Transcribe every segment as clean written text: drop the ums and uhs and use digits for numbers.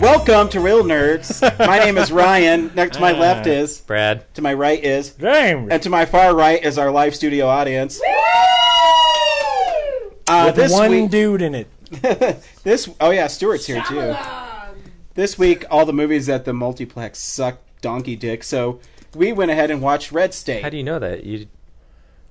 Welcome to Real Nerds. My name is Ryan. Next to my left is Brad. To my right is James. And to my far right is our live studio audience. With this one week, dude in it. Stuart's here too. This week, all the movies at the multiplex suck donkey dick, so we went ahead and watched Red State. How do you know that? You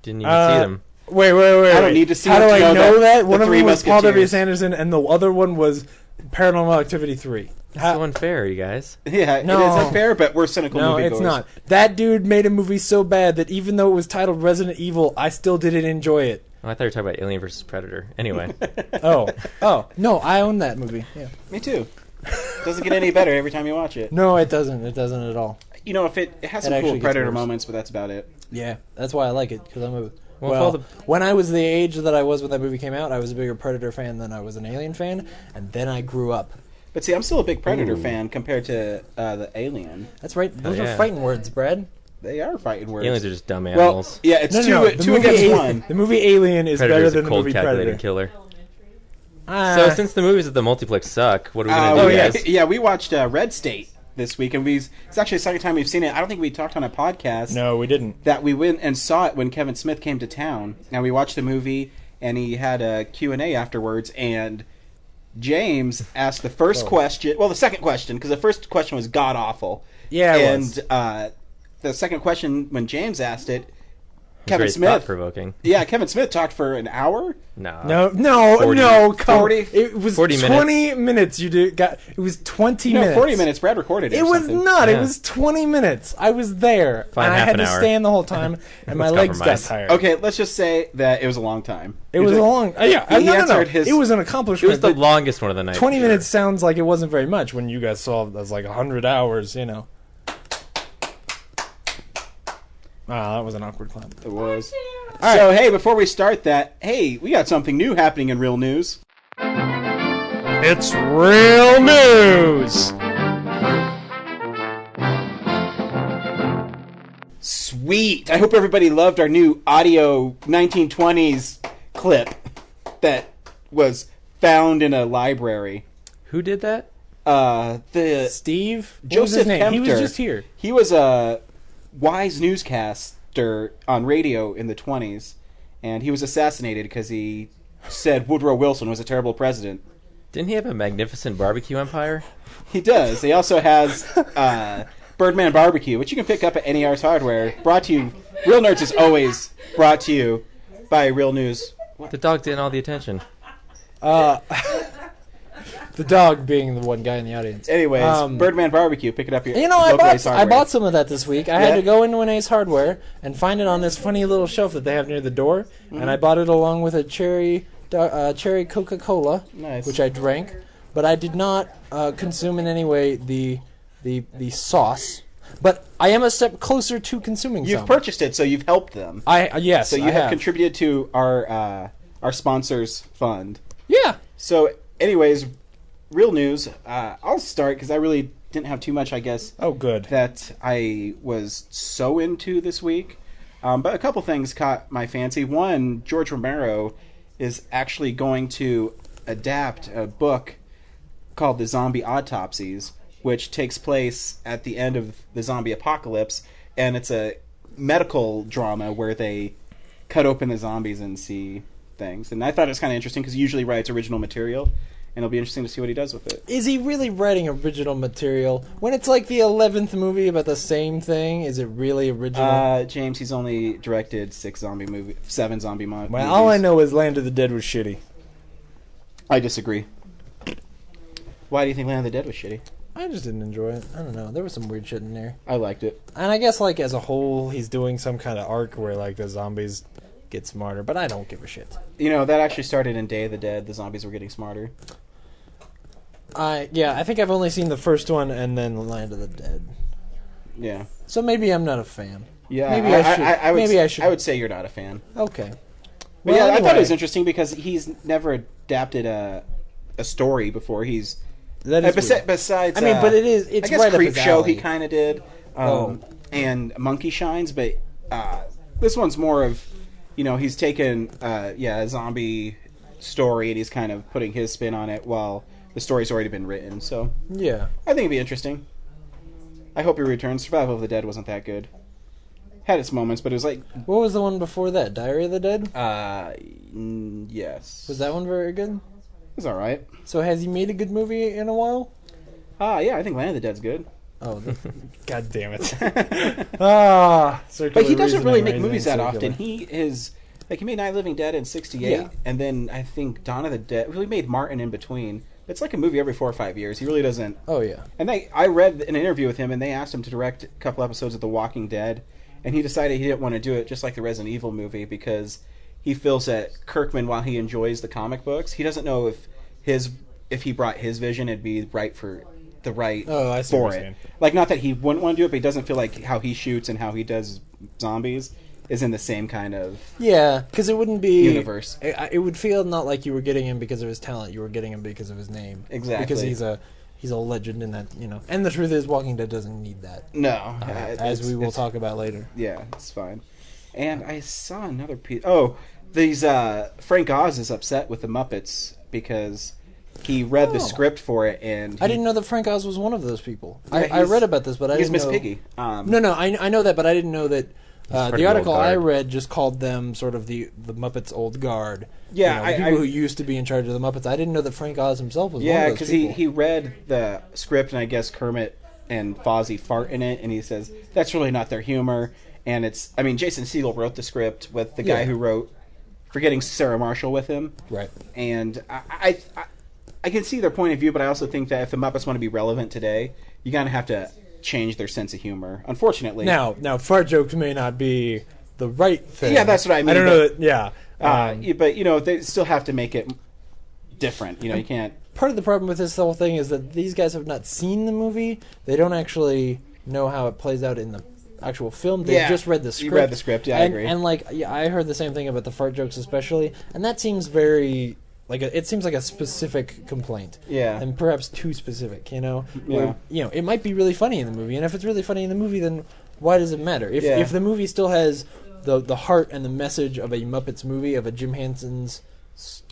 didn't even see them. Wait. I don't need to see How do them to I know that? the One of Three them was Paul W. Musketeers. Sanderson, and the other one was Paranormal Activity 3. That's so unfair, you guys. Yeah, No. it is unfair, but we're cynical No, moviegoers. it's not. That dude made a movie so bad that even though it was titled Resident Evil, I still didn't enjoy it. Oh, I thought you were talking about Alien vs. Predator. Anyway. Oh. No, I own that movie. Yeah. Me too. Doesn't get any better every time you watch it. No, it doesn't. It doesn't at all. You know, if it has It some actually cool gets Predator worse. moments, but that's about it. Yeah, that's why I like it, because I'm a... Well, when I was the age that I was when that movie came out, I was a bigger Predator fan than I was an Alien fan, and then I grew up. But see, I'm still a big Predator fan compared to the Alien. That's right. Those yeah. are fighting words, Brad. They are fighting words. Aliens are just dumb well, animals. yeah, it's No, two, no, no. The two movie against one. The movie Alien is better Predator's than a the cold, movie calculated Predator. killer. So since the movies at the multiplex suck, what are we going to do, guys? Yeah, we watched Red State this week, and it's actually the second time we've seen it. I don't think we talked on a podcast No, we didn't. that we went and saw it when Kevin Smith came to town. Now, we watched the movie, and he had a Q&A afterwards, and James asked the first question, well, the second question, because the first question was god-awful. Yeah, it and, was. the second question, when James asked it, It's Kevin very Smith... thought-provoking. Yeah, Kevin Smith talked for an hour. No. No, 40. come 40? It was 40 20 minutes. It was 20 No, minutes. 40 minutes. Brad recorded it. It or was something. not. It Yeah. was 20 minutes. I was there. Fine, and I half had an to hour. stand the whole time, and my Let's legs got compromise. tired. Okay, let's just say that it was a long time. It was a long... yeah, He no. answered his- It was an It accomplishment. was the but longest one of the night. 20 for sure. minutes sounds like it wasn't very much when you guys saw it as like 100 hours, you know. Wow, that was an awkward clap. It was. right. So, hey, before we start that, hey, we got something new happening in Real News. It's real news! Sweet. I hope everybody loved our new audio 1920s clip that was found in a library. Who did that? The Steve? What was Joseph his name? He was Kempter. just here. He was a wise newscaster on radio in the 20s, and he was assassinated because he said Woodrow Wilson was a terrible president. Didn't he have a magnificent barbecue empire? He does. He also has Birdman Barbecue, which you can pick up at NER's Hardware. Brought to you, Real Nerds is always brought to you by Real News. The dog's getting all the attention. The dog being the one guy in the audience. Anyways, Birdman Barbecue, pick it up here. You know, I local Ace bought Hardware. some of that this week. I Yeah? had to go into an Ace Hardware and find it on this funny little shelf that they have near the door, and I bought it along with a cherry Coca-Cola, Nice. which I drank, but I did not consume in any way the sauce. But I am a step closer to consuming You've some. purchased it, so you've helped them. Yes, So you I have contributed to our sponsors fund. Yeah. So, anyways, Real News. I'll start because I really didn't have too much, I guess, Oh, good. that I was so into this week. But a couple things caught my fancy. One, George Romero is actually going to adapt a book called The Zombie Autopsies, which takes place at the end of the zombie apocalypse, and it's a medical drama where they cut open the zombies and see things. And I thought it was kind of interesting because he usually writes original material, and it'll be interesting to see what he does with it. Is he really writing original material? When it's like the 11th movie about the same thing, is it really original? James, he's only directed 7 zombie movies. Well, all I know is Land of the Dead was shitty. I disagree. Why do you think Land of the Dead was shitty? I just didn't enjoy it. I don't know. There was some weird shit in there. I liked it. And I guess, like, as a whole, he's doing some kind of arc where, like, the zombies get smarter, but I don't give a shit. You know, that actually started in Day of the Dead. The zombies were getting smarter. I think I've only seen the first one and then Land of the Dead. Yeah. So maybe I'm not a fan. Yeah, Maybe I should. I should. I would say you're not a fan. Okay. But Well, yeah, I thought it anyway. was interesting because he's never adapted a story before. He's That is weird. besides. I mean, but it's I guess right up Creep his Show alley. he kind of did, Oh. and Monkey Shines, but this one's more of, he's taken a zombie story and he's kind of putting his spin on it while the story's already been written. So Yeah. I think it'd be interesting. I hope he returns. Survival of the Dead wasn't that good. Had its moments, but it was like What was the one before that? Diary of the Dead? yes. Was that one very good? It was all right. So has he made a good movie in a while? Yeah, I think Land of the Dead's good. Oh, god damn it! But he doesn't really make movies that circular. often. He is like he made Night of the Living Dead in '68, Yeah. and then I think Dawn of the Dead. Well, he made Martin in between. It's like a movie every 4 or 5 years. He really doesn't. Oh yeah. And I read an interview with him, and they asked him to direct a couple episodes of The Walking Dead, and he decided he didn't want to do it just like the Resident Evil movie because he feels that Kirkman, while he enjoys the comic books, he doesn't know if he brought his vision, it'd be right for the right Oh, I see what for you're it. saying. Like, not that he wouldn't want to do it, but he doesn't feel like how he shoots and how he does zombies is in the same kind of Yeah, because it wouldn't be universe. It would feel not like you were getting him because of his talent. You were getting him because of his name. Exactly. Because he's a legend in that, you know. And the truth is, Walking Dead doesn't need that, No, as we will talk about later. Yeah, it's fine. And I saw another piece. These Frank Oz is upset with the Muppets because he read the script for it, and I didn't know that Frank Oz was one of those people. Yeah, I read about this, but I he's didn't Miss know. Piggy. No, I know that, but I didn't know that. of The the article old I guard. read just called them sort of the Muppets old guard. Yeah, you know, the people who used to be in charge of the Muppets. I didn't know that Frank Oz himself was one Yeah, of those because people. he read the script, and I guess Kermit and Fozzie fart in it, and he says that's really not their humor. And it's, I mean, Jason Segel wrote the script with the guy Yeah. who wrote Forgetting Sarah Marshall with him. Right. And I can see their point of view, but I also think that if the Muppets want to be relevant today, you kind of have to change their sense of humor. Unfortunately, Now, fart jokes may not be the right thing. Yeah, that's what I mean, I don't know but- that. Yeah. but you know they still have to make it different. You know, you can't. Part of the problem with this whole thing is that these guys have not seen the movie. They don't actually know how it plays out in the actual film. They Yeah, just read the you script. read the script, yeah, I agree. And like, yeah, I heard the same thing about the fart jokes, especially, and that seems very like it seems like a specific complaint. Yeah. and perhaps too specific. You know, Yeah. where, you know, it might be really funny in the movie, and if it's really funny in the movie, then why does it matter? If Yeah. if the movie still has the heart and the message of a Muppets movie, of a Jim Henson's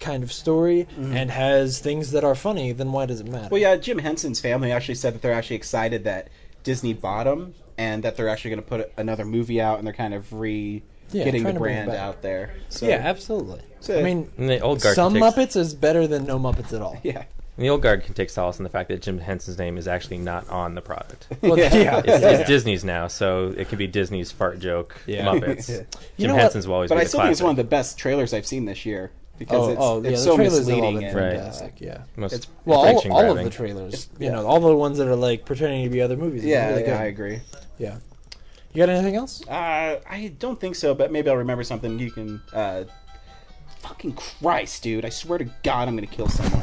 kind of story, and has things that are funny, then why does it matter? Well, yeah, Jim Henson's family actually said that they're actually excited that Disney bought them, and that they're actually going to put another movie out, and they're kind of getting trying the to bring it brand back. out there. So, Yeah, absolutely. So- I mean, And the old guard some can take, Muppets is better than no Muppets at all. yeah. and the old guard can take solace in the fact that Jim Henson's name is actually not on the product. Well, yeah. It's Disney's now, so it can be Disney's fart joke Yeah. Muppets. You Jim know what? Henson's will always But be I the still think it's classic. one of the best trailers I've seen this year because Yeah, it's the so trailers have all misleading. been And, Right. fantastic. Yeah. most it's- Well, attention all of grabbing. the trailers, you Yeah. know, all the ones that are like pretending to be other movies. are yeah, really good. yeah, I agree. Yeah. You got anything else? I don't think so, but maybe I'll remember something. You can. Fucking Christ, dude! I swear to God, I'm gonna kill someone.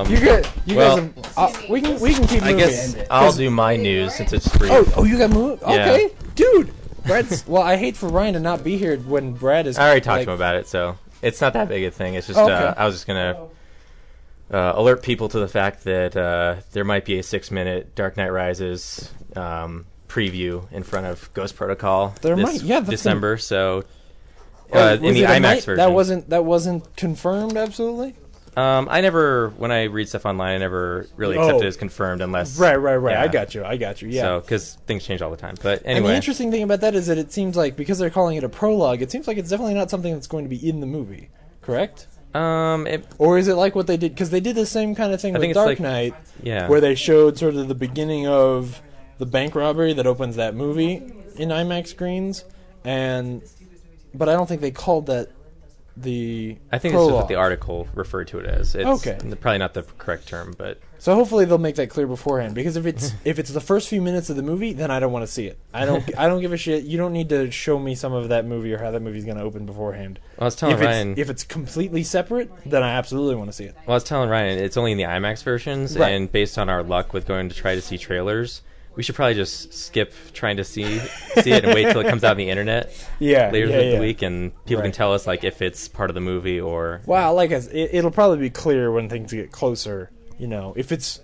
You good? You well, guys have, we can keep I moving. guess I'll do my news since it's free. Oh, you got moved? Yeah. Okay, dude. Brad's. Well, I hate for Ryan to not be here when Brad is. I already talked like, to him about it, so it's not that big a thing. It's just Oh, okay. I was just gonna alert people to the fact that there might be a 6-minute Dark Knight Rises preview in front of Ghost Protocol There this might- yeah, that's December. So Oh, in was the it a IMAX night? version, That wasn't confirmed. Absolutely. I never, when I read stuff online, I never really accept Oh. it as confirmed unless Right. yeah. I got you. Yeah. So because things change all the time. But And the anyway, interesting thing about that is that it seems like because they're calling it a prologue, it seems like it's definitely not something that's going to be in the movie. Correct? Or is it like what they did? Because they did the same kind of thing I with think it's Dark like- Knight, yeah. where they showed sort of the beginning of the bank robbery that opens that movie in IMAX screens, but I don't think they called that the I think prologue. this is what the article referred to it as. It's Okay. probably not the correct term, but So hopefully they'll make that clear beforehand. Because if it's the first few minutes of the movie, then I don't want to see it. I don't give a shit. You don't need to show me some of that movie or how that movie's going to open beforehand. I was telling If Ryan. if it's completely separate, then I absolutely want to see it. Well, I was telling Ryan, it's only in the IMAX versions, Right. and based on our luck with going to try to see trailers, we should probably just skip trying to see it and wait till it comes out on the internet Yeah, later yeah, the week, and people can Right. tell us like if it's part of the movie or. Well, like it'll probably be clear when things get closer. You know, if it's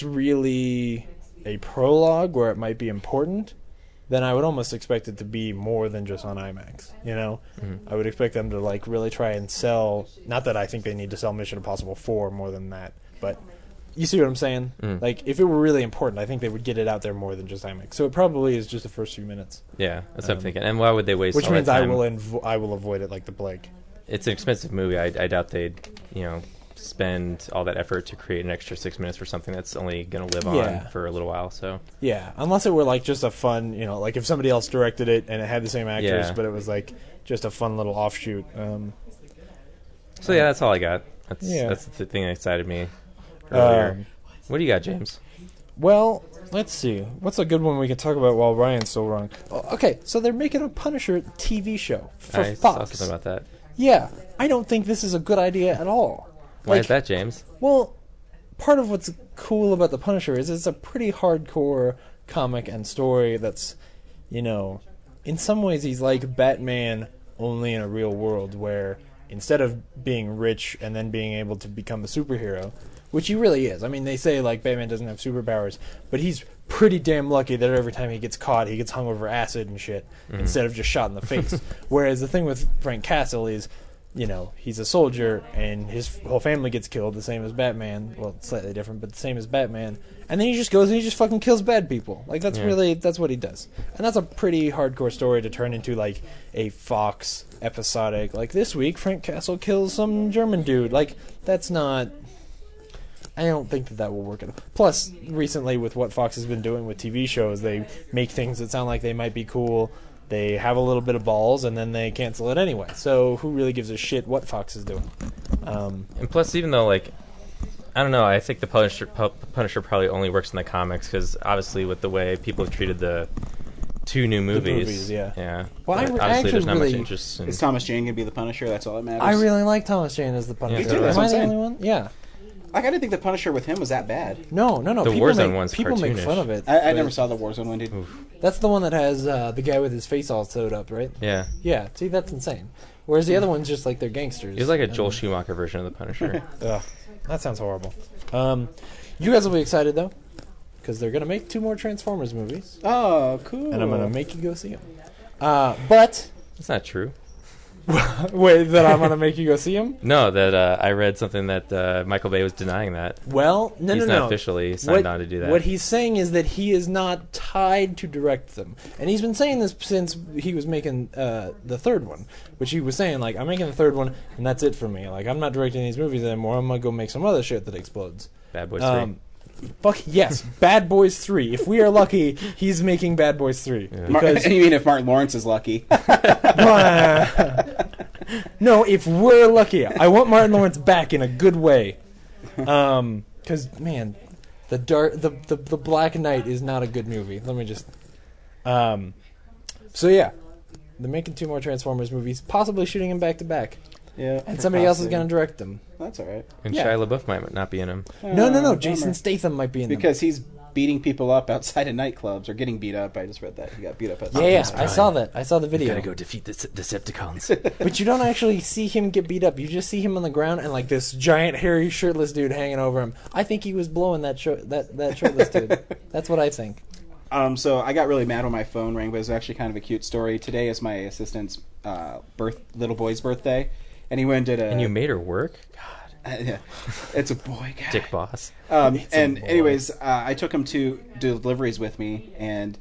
really a prologue where it might be important, then I would almost expect it to be more than just on IMAX. I would expect them to like really try and sell. Not that I think they need to sell Mission Impossible 4 more than that, but you see what I'm saying? Like, if it were really important, I think they would get it out there more than just IMAX. So it probably is just the first few minutes. Yeah, that's what I'm thinking. And why would they waste Which all means that I time? will avoid it like the plague. It's an expensive movie. I doubt they'd, spend all that effort to create an extra 6 minutes for something that's only going to live Yeah. on for a little while. So Yeah, unless it were like just a fun, like if somebody else directed it and it had the same actors, Yeah. but it was like just a fun little offshoot. yeah, that's all I got. Yeah. That's the thing that excited me earlier. Um, What do you got, James? Well, let's see. What's a good one we can talk about while Ryan's still wrong? Oh, okay, so they're making a Punisher TV show for I saw Fox. something about that. Yeah, I don't think this is a good idea at all. Why is that, James? Well, part of what's cool about the Punisher is it's a pretty hardcore comic and story that's, in some ways he's like Batman only in a real world where instead of being rich and then being able to become a superhero, which he really is. I mean, they say like Batman doesn't have superpowers, but he's pretty damn lucky that every time he gets caught, he gets hung over acid and shit instead of just shot in the face. Whereas the thing with Frank Castle is, he's a soldier and his whole family gets killed, the same as Batman. Well, slightly different, but the same as Batman. And then he just goes and he just fucking kills bad people. Like, that's what he does. And that's a pretty hardcore story to turn into, like, a Fox episodic. Like, this week, Frank Castle kills some German dude. Like, that's not... I don't think that will work at all. Plus, recently, with what Fox has been doing with TV shows, they make things that sound like they might be cool. They have a little bit of balls, and then they cancel it anyway. So who really gives a shit what Fox is doing? And plus, even though, like, I don't know, I think the Punisher probably only works in the comics because obviously with the way people have treated the 2 new movies. Yeah. Well, Well, I obviously actually there's not really- much interest in... Is Thomas Jane going to be the Punisher? That's all that matters. I really like Thomas Jane as the Punisher. Me too, that's Am what I I'm the saying. only one? Yeah. I gotta think the Punisher with him was that bad. No. The people Warzone make, one's people make cartoonish. fun of it. I but never saw the Warzone one, dude. That's the one that has the guy with his face all sewed up, right? Yeah. Yeah. See, that's insane. Whereas the other one's just like they're gangsters. He's like a Joel Schumacher version of the Punisher. Ugh, that sounds horrible. You guys will be excited though, because they're gonna make 2 more Transformers movies, Oh, cool. and I'm gonna make you go see them. But That's not true. wait, that I'm gonna make you go see them? No, that I read something that Michael Bay was denying that. Well, no, He's no, not no. officially signed on to do that. What he's saying is that he is not tied to direct them, and he's been saying this since he was making the 3rd one, which he was saying like, I'm making the 3rd one, and that's it for me. Like, I'm not directing these movies anymore. I'm gonna go make some other shit that explodes. Bad Boys 3. Fuck yes, Bad Boys 3. If we are lucky, he's making Bad Boys 3 because you mean if Martin Lawrence is lucky? no, if we're lucky, I want Martin Lawrence back in a good way. Because man, the Black Knight is not a good movie. Let me just. So yeah, they're making 2 more Transformers movies, possibly shooting them back to back, Yeah. and somebody else is gonna direct them. That's all right. And yeah. Shia LaBeouf might not be in him. No, Bummer. Jason Statham might be in them. Because he's beating people up outside of nightclubs or getting beat up. I just read that he got beat up outside. Yeah, I saw that. I saw the video. defeat the Decepticons. But you don't actually see him get beat up. You just see him on the ground and like this giant, hairy, shirtless dude hanging over him. I think he was blowing that shirtless dude. That's what I think. So I got really mad when my phone rang, but it was actually kind of a cute story. Today is my assistant's little boy's birthday, and he went and did a. And you made her work? Yeah, it's a boy, God. Dick boss. And anyways, I took him to deliveries with me, and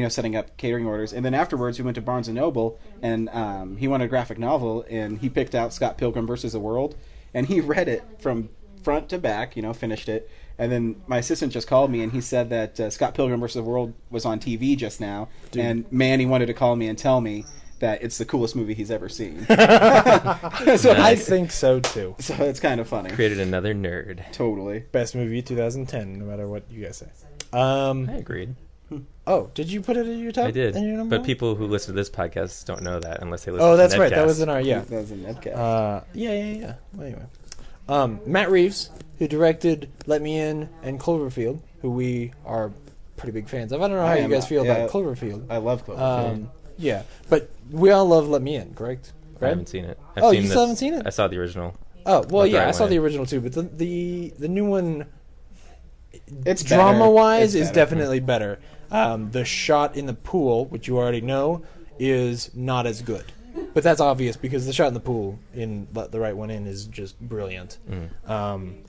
setting up catering orders. And then afterwards, we went to Barnes and Noble, and he wanted a graphic novel, and he picked out Scott Pilgrim versus the World, and he read it from front to back. Finished it. And then my assistant just called me, and he said that Scott Pilgrim versus the World was on TV just now, and man, he wanted to call me and tell me that it's the coolest movie he's ever seen. So I think so too. So it's kind of funny. Created another nerd. Totally. Best movie 2010, no matter what you guys say. I agreed. Oh, did you put it in your top? I did. In your number But one? people who listen to this podcast don't know that unless they listen Oh, to that's right. Nedcast. That was in our That was a Nedcast. Yeah. Well, anyway, Matt Reeves, who directed Let Me In and Cloverfield, who we are pretty big fans of. I don't know how you guys feel about Cloverfield. I love Cloverfield. Yeah, but we all love Let Me In, correct? I haven't seen it. Oh, you still haven't seen it? I saw the original. Oh, well, That's yeah, right, I saw went the in. original too, but the new one, It's better. drama-wise, It's is better. definitely better. The shot in the pool, which you already know, is not as good. But that's obvious because the shot in the pool in Let the Right One In is just brilliant. And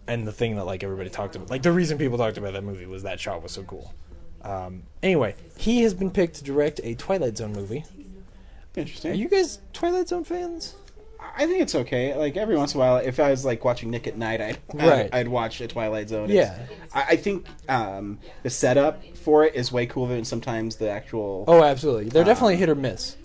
the thing that like everybody talked about, like the reason people talked about that movie was that shot was so cool. Anyway, he has been picked to direct a Twilight Zone movie. Interesting. Are you guys Twilight Zone fans? I think it's okay. Like every once in a while, if I was like watching Nick at Night, I'd watch a Twilight Zone. Yeah. I think the setup for it is way cooler than sometimes the actual Oh, absolutely. They're definitely hit or miss.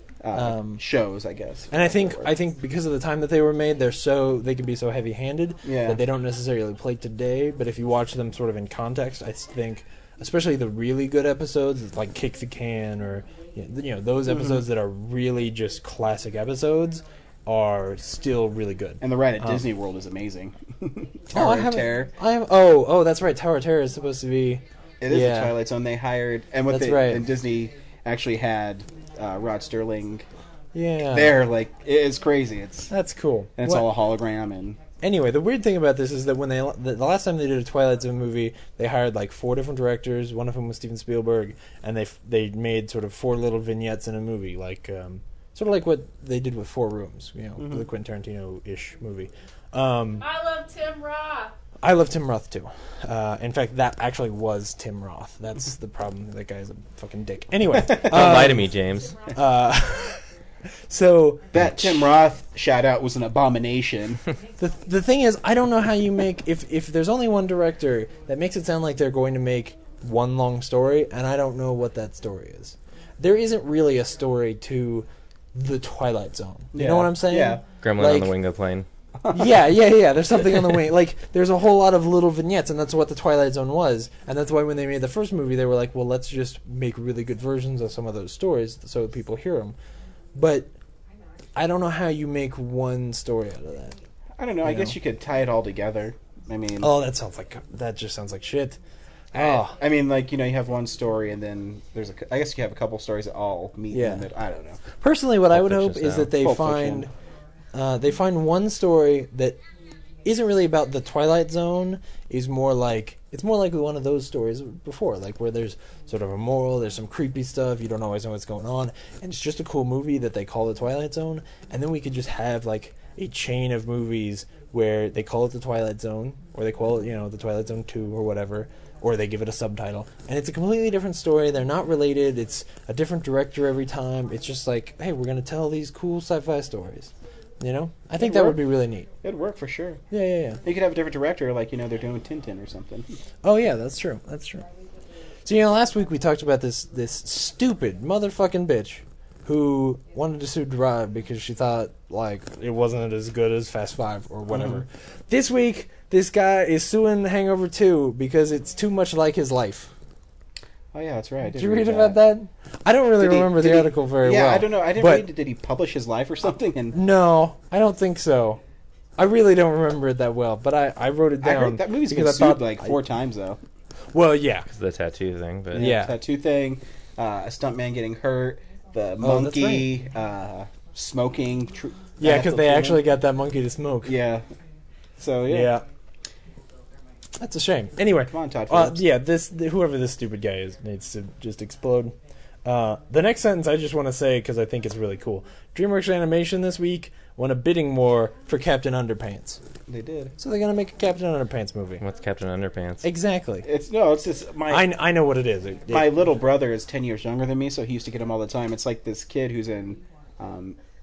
shows, I guess. And I think because of the time that they were made, they can be so heavy-handed that they don't necessarily play today. But if you watch them sort of in context, I think, especially the really good episodes, like Kick the Can, or those episodes that are really just classic episodes, are still really good. And the ride at Disney World is amazing. Tower of Terror. Oh, that's right. Tower of Terror is supposed to be. It is the Twilight Zone they hired, and and Disney actually had Rod Sterling. Yeah. There, like it's crazy. That's cool. And it's all a hologram. And anyway, the weird thing about this is that when the last time they did a Twilight Zone movie, they hired like 4 different directors. One of them was Steven Spielberg, and they made sort of 4 little vignettes in a movie, like sort of like what they did with 4 Rooms, the Quentin Tarantino-ish movie. I love Tim Roth. I love Tim Roth too. In fact, that actually was Tim Roth. That's the problem. That guy's a fucking dick. Anyway, don't lie to me, James. So that Tim Roth shout out was an abomination. The thing is, I don't know how you make if there's only one director, that makes it sound like they're going to make one long story, and I don't know what that story is. There isn't really a story to the Twilight Zone. You know what I'm saying? Yeah. Gremlin on the wing of the plane. yeah. There's something on the wing. Like, there's a whole lot of little vignettes, and that's what the Twilight Zone was. And that's why when they made the first movie, they were like, well, let's just make really good versions of some of those stories so people hear them. But I don't know how you make one story out of that. I don't know. I guess you could tie it all together. I mean... Oh, that just sounds like shit. I mean, like, you have one story, and then I guess you have a couple stories that all meet in it. I don't know. Personally, what I would hope is that they find one story that isn't really about the Twilight Zone. It's more like one of those stories before, like where there's sort of a moral, there's some creepy stuff, you don't always know what's going on, and it's just a cool movie that they call the Twilight Zone, and then we could just have like a chain of movies where they call it the Twilight Zone, or they call it, the Twilight Zone 2 or whatever, or they give it a subtitle, and it's a completely different story. They're not related. It's a different director every time. It's just like, hey, we're going to tell these cool sci-fi stories. I think that would be really neat. It'd work for sure. Yeah. You could have a different director, like, they're doing Tintin or something. Oh, yeah, that's true. So, last week we talked about this stupid motherfucking bitch who wanted to sue Drive because she thought, like, it wasn't as good as Fast 5 or whatever. Mm-hmm. This week, this guy is suing Hangover 2 because it's too much like his life. Oh, yeah, that's right. Did you read about that? I don't really remember the article very well. Yeah, I don't know. I didn't read. Did he publish his life or something? No, I don't think so. I really don't remember it that well, but I wrote it down. I heard that movie's been sued like 4 times, though. Well, yeah. Because of the tattoo thing. But yeah. Tattoo thing, a stuntman getting hurt, the monkey, smoking. Yeah, because they actually got that monkey to smoke. Yeah. So, yeah. That's a shame. Anyway, come on, Todd Phillips. Whoever this stupid guy is needs to just explode. The next sentence I just want to say because I think it's really cool. DreamWorks Animation this week won a bidding war for Captain Underpants. They did. So they're gonna make a Captain Underpants movie. What's Captain Underpants? Exactly. It's just I know what it is. My little brother is 10 years younger than me, so he used to get them all the time. It's like this kid who's in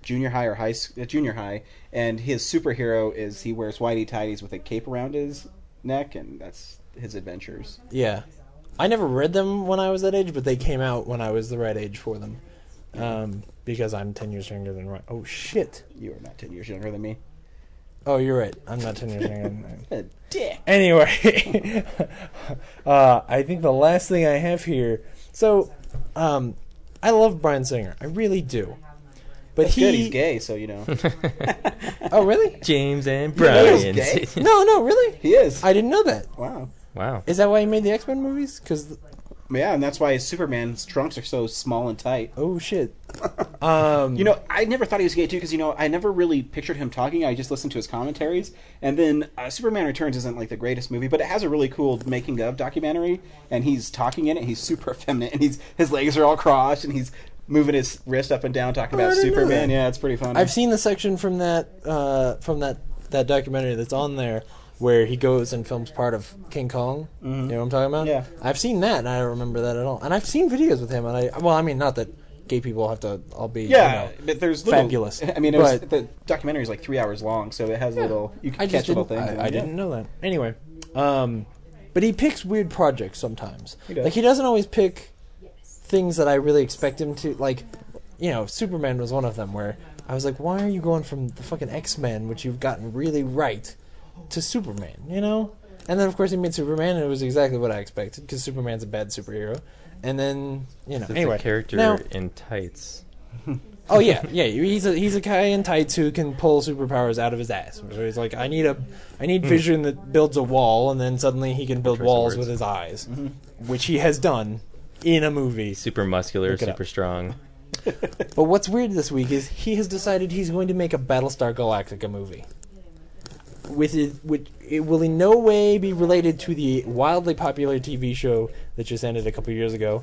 junior high or junior high, and his superhero is he wears whitey tighties with a cape around his neck, and that's his adventures. Yeah. I never read them when I was that age, but they came out when I was the right age for them. Because I'm 10 years younger than Ryan. Oh, shit. You are not 10 years younger than me. Oh, you're right. I'm not 10 years younger than Ryan. A dick. Anyway. I think the last thing I have here... So, I love Bryan Singer. I really do. But That's good. He's gay, so Oh, really? James and Bryan. No, really? He is. I didn't know that. Wow. Wow. Is that why he made the X-Men movies? Because Yeah, and that's why Superman's trunks are so small and tight. Oh shit. I never thought he was gay too because I never really pictured him talking. I just listened to his commentaries, and then Superman Returns isn't like the greatest movie, but it has a really cool making of documentary, and he's talking in it. He's super effeminate, and his legs are all crossed, and he's moving his wrist up and down, talking about didn't know Superman. that. Yeah, it's pretty funny. I've seen the section from that documentary that's on there where he goes and films part of King Kong. You know what I'm talking about? Yeah. I've seen that, and I don't remember that at all. And I've seen videos with him, and not that gay people have to all be but there's little, fabulous. I mean, the documentary is like 3 hours long, so it has little. You can catch little things. I didn't know that. Anyway, but he picks weird projects sometimes. He does. Like, he doesn't always pick things that I really expect him to. Like, Superman was one of them where I was like, why are you going from the fucking X-Men, which you've gotten really right, to Superman, And then, of course, he made Superman, and it was exactly what I expected, because Superman's a bad superhero. And then, It's anyway. a character Now- in tights. Oh, yeah. He's a guy in tights who can pull superpowers out of his ass. So he's like, I need vision that builds a wall, and then suddenly he can build Choice of walls words. with his eyes, which he has done in a movie. Super muscular, Look it up. super strong. But what's weird this week is he has decided he's going to make a Battlestar Galactica movie. Which it will in no way be related to the wildly popular TV show that just ended a couple years ago,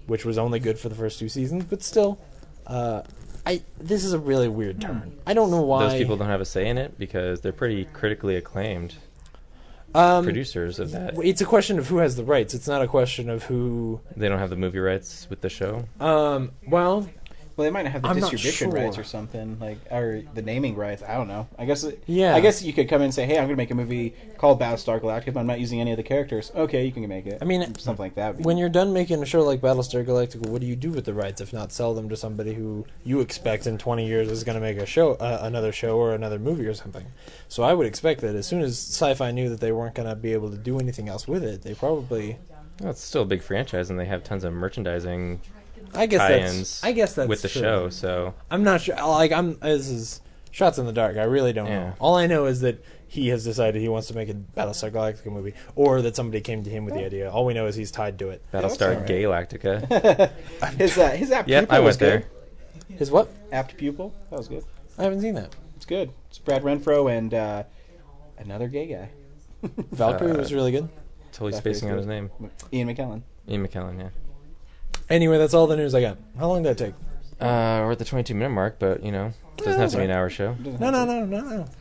which was only good for the first 2 seasons, but still, this is a really weird turn. I don't know why. Those people don't have a say in it because they're pretty critically acclaimed producers of that. It's a question of who has the rights. It's not a question of who. They don't have the movie rights with the show. Well, Well, they might have the I'm not distribution sure. rights or something, or the naming rights. I don't know. I guess. Yeah. I guess you could come in and say, "Hey, I'm going to make a movie called Battlestar Galactica, but I'm not using any of the characters." Okay, you can make it. I mean, something like that. when you're done making a show like Battlestar Galactica, what do you do with the rights if not sell them to somebody who you expect in 20 years is going to make a show, another show or another movie or something? So I would expect that as soon as Sci-Fi knew that they weren't going to be able to do anything else with it, they probably. Well, it's still a big franchise, and they have tons of merchandising I guess tie-ins that's with the true. show. So I'm not sure. This is shots in the dark. I really don't Yeah. know. All I know is that he has decided he wants to make a Battlestar Galactica movie, or that somebody came to him with the idea. All we know is he's tied to it. Battlestar alright. Galactica. his apt Yep, pupil I was went there. good. His what? Apt pupil. That was good. I haven't seen that. It's good. It's Brad Renfro and another gay guy, Valkyrie was really good. Totally Valkyrie's spacing out good. his name. Ian McKellen. Ian McKellen, yeah. Anyway, that's all the news I got. How long did that take? We're at the 22-minute mark, but, doesn't have to be an hour show.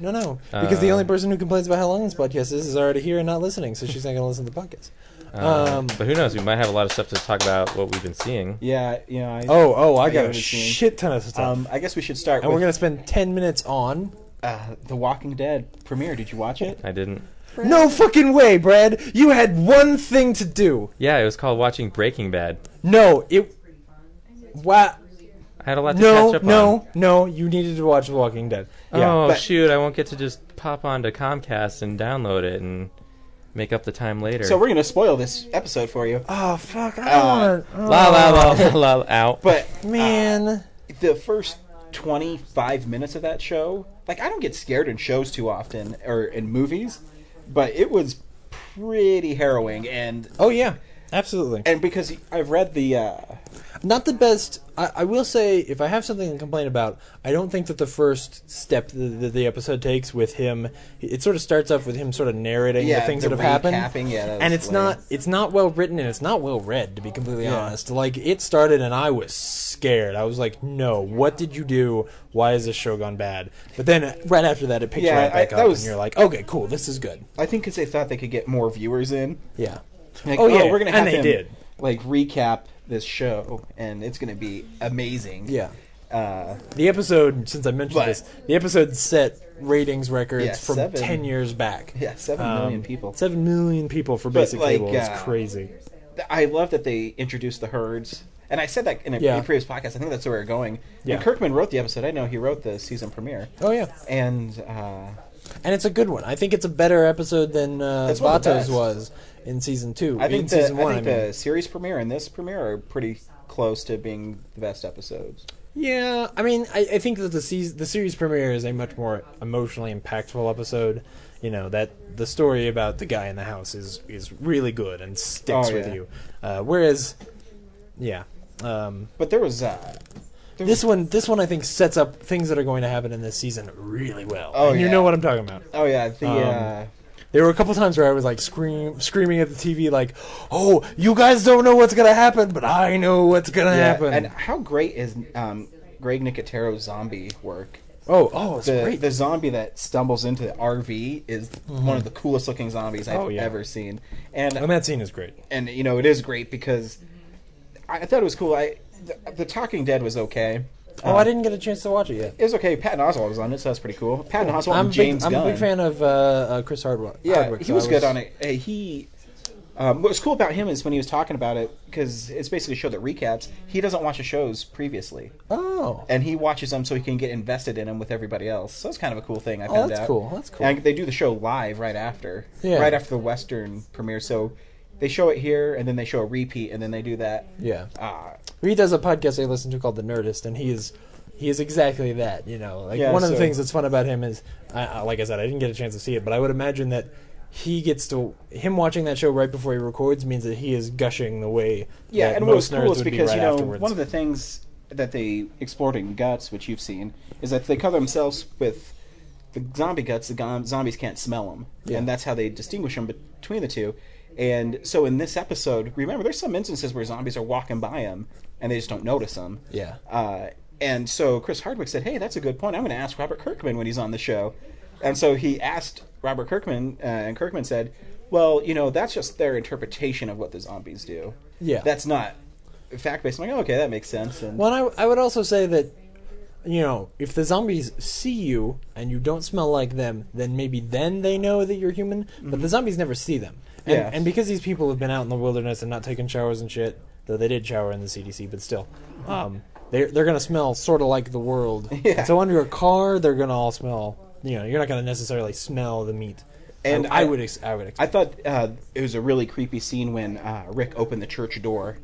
No. Because the only person who complains about how long this podcast is already here and not listening, so she's not going to listen to the podcast. But who knows? We might have a lot of stuff to talk about what we've been seeing. Yeah, I I I got a haven't seen. shit ton of stuff. I guess we should start and we're with going to spend 10 minutes on... The Walking Dead premiere. Did you watch it? I didn't. No fucking way, Brad! You had one thing to do! Yeah, it was called watching Breaking Bad. No, it... What? I had a lot to catch up on. No, you needed to watch The Walking Dead. Oh, but- shoot, I won't get to just pop onto Comcast and download it and make up the time later. So we're going to spoil this episode for you. Oh, fuck, I don't want to... La la la la la, out. But Man... the first 25 minutes of that show, like, I don't get scared in shows too often, or in movies, but it was pretty harrowing, and Oh, yeah. Absolutely. because I've read the Not the best. I will say, if I have something to complain about, I don't think that the first step that the episode takes with him, it sort of starts off with him sort of narrating the things that have happened. Yeah, that And was it's not well written and it's not well read, to be completely Yeah. honest. Like, it started and I was scared. I was like, no, what did you do? Why has this show gone bad? But then right after that, it picks Yeah, right back that up was- and you're like, okay, cool, this is good. I think because they thought they could get more viewers in. Yeah. Like, Oh, yeah, we're gonna have and they him, did. like, recap this show, and it's going to be amazing. Yeah. Uh, The episode, since I mentioned But- this, the episode set ratings records Yeah, from 7 10 years back. yeah, 7 million people. 7 million people for But, basic like, cable. It's crazy. I love that they introduced the herds. And I said that in a previous podcast. I think that's where we're going. Yeah. And Kirkman wrote the episode. I know he wrote the season premiere. Oh, yeah. And And it's a good one. I think it's a better episode than It's one of the Vatos best. was in season 2. I think, in season 1, the series premiere and this premiere are pretty close to being the best episodes. Yeah, I mean, I think that the series premiere is a much more emotionally impactful episode. that the story about the guy in the house is really good and sticks Oh, with yeah. you. Whereas, But there was this one I think sets up things that are going to happen in this season really well. Oh, and you yeah. know what I'm talking about. oh yeah, There were a couple times where I was like screaming at the TV, like, "Oh, you guys don't know what's gonna happen, but I know what's gonna happen." And how great is Greg Nicotero's zombie work? It's The great. the zombie that stumbles into the RV is one of the coolest looking zombies I've Oh, yeah. ever seen. And that scene is great. it is great because I thought it was cool. The Talking Dead was okay. I didn't get a chance to watch it yet. It was okay. Patton Oswalt was on it, so that's pretty cool. Patton Oswalt I'm and James Gunn. a big fan of Chris Hardwick. Yeah, Hardwick, he so was I good on it. What was cool about him is when he was talking about it, because it's basically a show that recaps, he doesn't watch the shows previously. Oh, And he watches them so he can get invested in them with everybody else. So it's kind of a cool thing I found that's out. cool. That's cool. And they do the show live right after. Yeah. Right after the Western premiere. So they show it here, and then they show a repeat, and then they do that. Yeah. Uh, He does a podcast I listen to called The Nerdist, and he is exactly that. Yeah, one of the so- things that's fun about him is, like I said, I didn't get a chance to see it, but I would imagine that him watching that show right before he records means that he is gushing the way Yeah, that and what was most nerds cool is would be because, right afterwards. one of the things that they explored in Guts, which you've seen, is that they cover themselves with the zombie guts. Zombies can't smell them, Yeah. and that's how they distinguish them between the two. And so in this episode, remember, there's some instances where zombies are walking by them, and they just don't notice them. Yeah. And so Chris Hardwick said, "Hey, that's a good point. I'm going to ask Robert Kirkman when he's on the show." And so he asked Robert Kirkman, and Kirkman said, "Well, that's just their interpretation of what the zombies do. Yeah. That's not fact-based." I'm like, okay, that makes sense. And Well, I would also say that, if the zombies see you and you don't smell like them, then maybe then they know that you're human, but the zombies never see them. And, Yeah. and because these people have been out in the wilderness and not taking showers and shit, though they did shower in the CDC, but still, they're going to smell sort of like the world. Yeah. And so under a car, they're going to all smell, you're not going to necessarily smell the meat. And I would expect. I thought it was a really creepy scene when Rick opened the church door,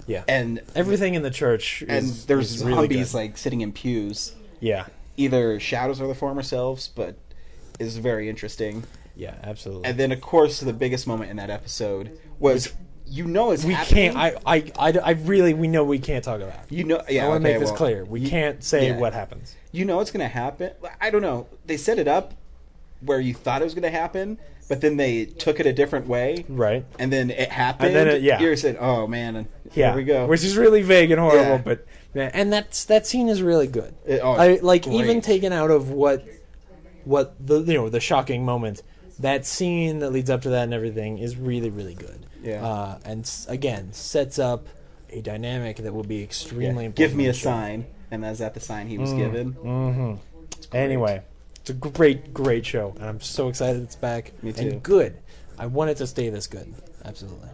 Yeah. and Everything in the church is there's is really zombies good. like sitting in pews, Yeah. either shadows of their former selves, but is very interesting. Yeah, absolutely. And then, of course, the biggest moment in that episode was, it's we happening. can't. I really. We know we can't talk about it. Yeah, I want to okay, make this well, clear. We can't say yeah. what happens. It's going to happen. I don't know. They set it up where you thought it was going to happen, but then they took it a different way, Right. and then it happened. And then You're saying, "Oh man, and Yeah. here we go." Which is really vague and horrible, Yeah. but and that scene is really good. Great. Even taken out of what the shocking moment, that scene that leads up to that and everything is really, really good. Yeah. And again, sets up a dynamic that will be extremely important. Give me in a the show. sign, and is that the sign he was given? Mm-hmm. Anyway, it's a great, great show, and I'm so excited it's back. Me too. And good. I want it to stay this good. Absolutely.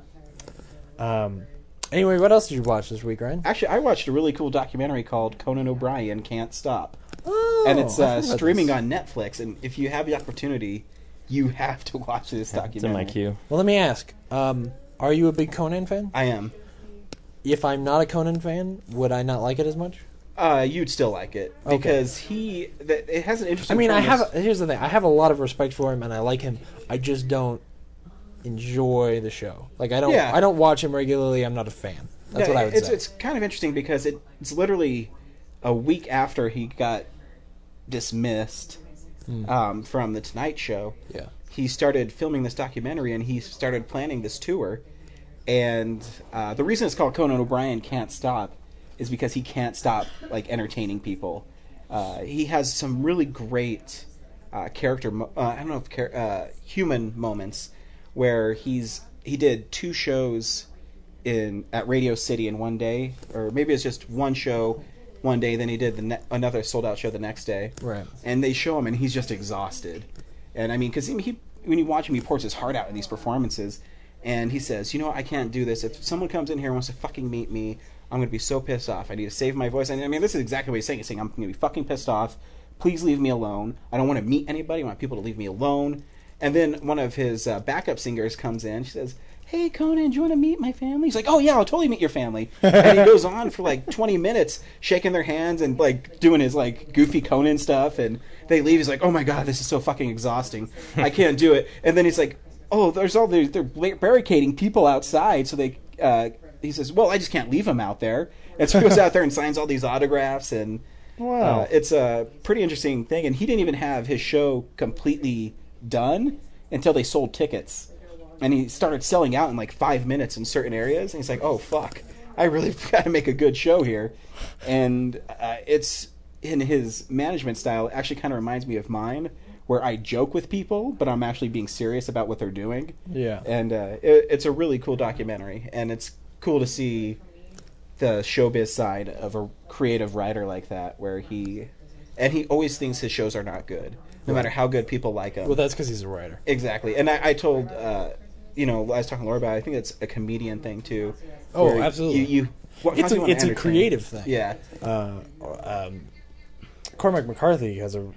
Anyway, what else did you watch this week, Ryan? Actually, I watched a really cool documentary called Conan O'Brien Can't Stop, Oh, and it's I've heard about streaming this. on Netflix. And if you have the opportunity, you have to watch this documentary. It's in my queue. Well, let me ask. Are you a big Conan fan? I am. If I'm not a Conan fan, would I not like it as much? You'd still like it Okay. because it has an interesting. I mean, premise. here's the thing. I have a lot of respect for him, and I like him. I just don't enjoy the show. Like, I don't watch him regularly. I'm not a fan. That's what I would say. It's kind of interesting because it's literally a week after he got dismissed from the Tonight Show. Yeah. He started filming this documentary and he started planning this tour. And the reason it's called Conan O'Brien Can't Stop is because he can't stop entertaining people. He has some really great human moments where he did 2 shows at Radio City in one day, or maybe it's just one show one day, then he did another sold out show the next day. Right. And they show him and he's just exhausted. And I mean, because when you watch him, he pours his heart out in these performances. And he says, I can't do this. If someone comes in here and wants to fucking meet me, I'm going to be so pissed off. I need to save my voice. And I mean, this is exactly what he's saying. He's saying, I'm going to be fucking pissed off. Please leave me alone. I don't want to meet anybody. I want people to leave me alone. And then one of his backup singers comes in. She says, hey, Conan, do you want to meet my family? He's like, oh, yeah, I'll totally meet your family. And he goes on for like 20 minutes shaking their hands and like doing his like goofy Conan stuff. And they leave. He's like, oh, my God, this is so fucking exhausting. I can't do it. And then he's like, oh, they're barricading people outside. So he says, well, I just can't leave them out there. And so he goes out there and signs all these autographs. And Wow. it's a pretty interesting thing. And he didn't even have his show completely done until they sold tickets. And he started selling out in like 5 minutes in certain areas. And he's like, oh, fuck. I really got to make a good show here. And it's in his management style, it actually kind of reminds me of mine, where I joke with people, but I'm actually being serious about what they're doing. Yeah. And it's a really cool documentary. And it's cool to see the showbiz side of a creative writer like that, where he always thinks his shows are not good, no matter how good people like them. Well, that's because he's a writer. Exactly. And I told, I was talking to Laura about it, I think it's a comedian thing too. Oh, where absolutely. how do you wanna It's a entertain? creative thing. Yeah. Cormac McCarthy has a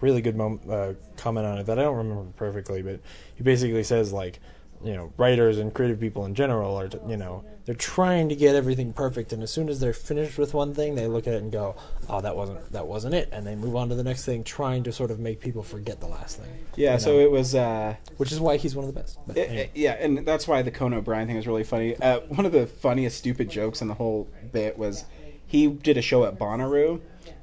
really good comment on it that I don't remember perfectly, but he basically says, like, writers and creative people in general are, they're trying to get everything perfect, and as soon as they're finished with one thing, they look at it and go, oh, that wasn't it, and they move on to the next thing, trying to sort of make people forget the last thing. Yeah, so it was... which is why he's one of the best. But, anyway. yeah, and that's why the Conan O'Brien thing was really funny. One of the funniest stupid jokes in the whole bit was he did a show at Bonnaroo,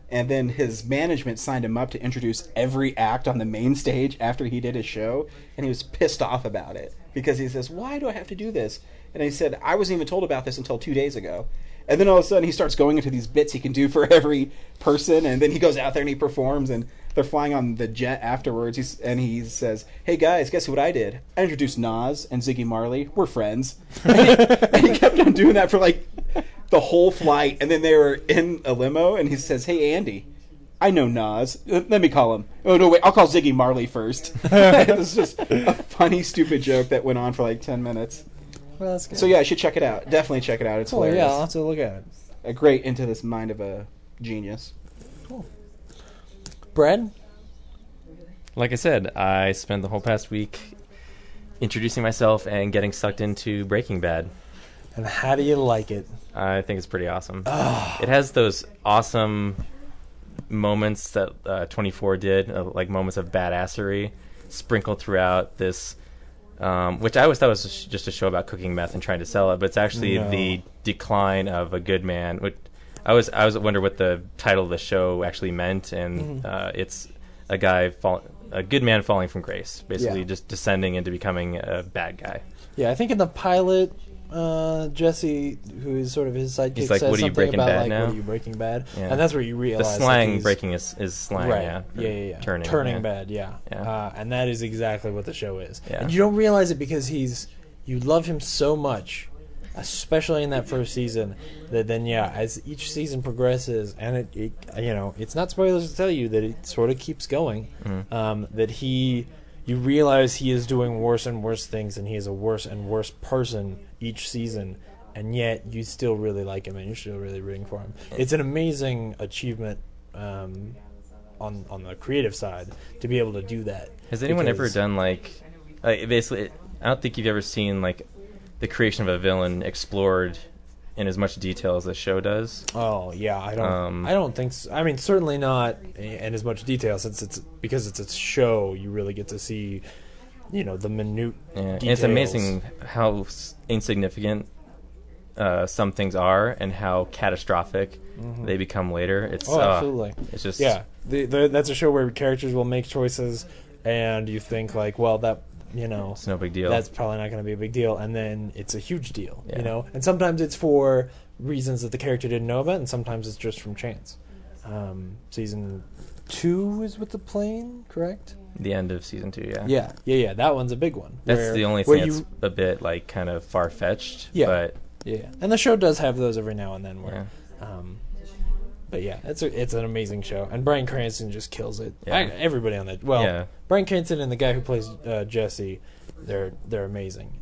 and then his management signed him up to introduce every act on the main stage after he did his show, and he was pissed off about it because he says, why do I have to do this? And he said, I wasn't even told about this until 2 days ago. And then all of a sudden he starts going into these bits he can do for every person, and then he goes out there and he performs, and they're flying on the jet afterwards, and he says, hey guys, guess what I did? I introduced Nas and Ziggy Marley. We're friends. And he kept on doing that for like the whole flight, and then they were in a limo, and he says, hey Andy, I know Nas. Let me call him. Oh no, wait, I'll call Ziggy Marley first. It was just a funny, stupid joke that went on for like 10 minutes. Well, that's good. So yeah, I should check it out. Definitely check it out. It's Oh, hilarious. yeah, I'll have to look at it. A great into this mind of a genius. Brad? Like I said, I spent the whole past week introducing myself and getting sucked into Breaking Bad. And how do you like it? I think it's pretty awesome. It has those awesome moments that 24 did, like moments of badassery sprinkled throughout this, which I always thought was just a show about cooking meth and trying to sell it, but it's actually the decline of a good man. Which I was wonder what the title of the show actually meant, and it's a good man falling from grace, basically just descending into becoming a bad guy. Yeah, I think in the pilot, Jesse, who is sort of his sidekick, He's like, says "What are you, something Breaking about Bad like, now?" "What are you, Breaking Bad?" Yeah. And that's where you realize The slang that he's, breaking is slang, right. yeah. Yeah. Turning bad, yeah. Yeah. And that is exactly what the show is. Yeah. And you don't realize it because you love him so much, especially in that first season, that then as each season progresses, and it it's not spoilers to tell you that it sort of keeps going, that you realize he is doing worse and worse things, and he is a worse and worse person each season, and yet you still really like him and you're still really rooting for him. It's an amazing achievement on the creative side to be able to do that. Has anyone ever because- done like basically? I don't think you've ever seen like the creation of a villain explored in as much detail as the show does. Oh yeah, I don't think so. I mean, certainly not in as much detail, since it's a show. You really get to see, the minute Yeah. And details. it's amazing how insignificant some things are and how catastrophic they become later. It's absolutely. It's just That's a show where characters will make choices, and you think like, well, that it's no big deal. that's probably not going to be a big deal, and then it's a huge deal. Yeah. And sometimes it's for reasons that the character didn't know about, and sometimes it's just from chance. Season 2 is with the plane, correct? the end of season 2. Yeah. Yeah. That one's a big one. That's the only thing that's a bit like kind of far fetched. Yeah. But Yeah, and the show does have those every now and then. Where, yeah. But yeah, it's an amazing show, and Bryan Cranston just kills it. Yeah. Everybody on that. Well, Yeah. Bryan Cranston and the guy who plays Jesse, they're amazing.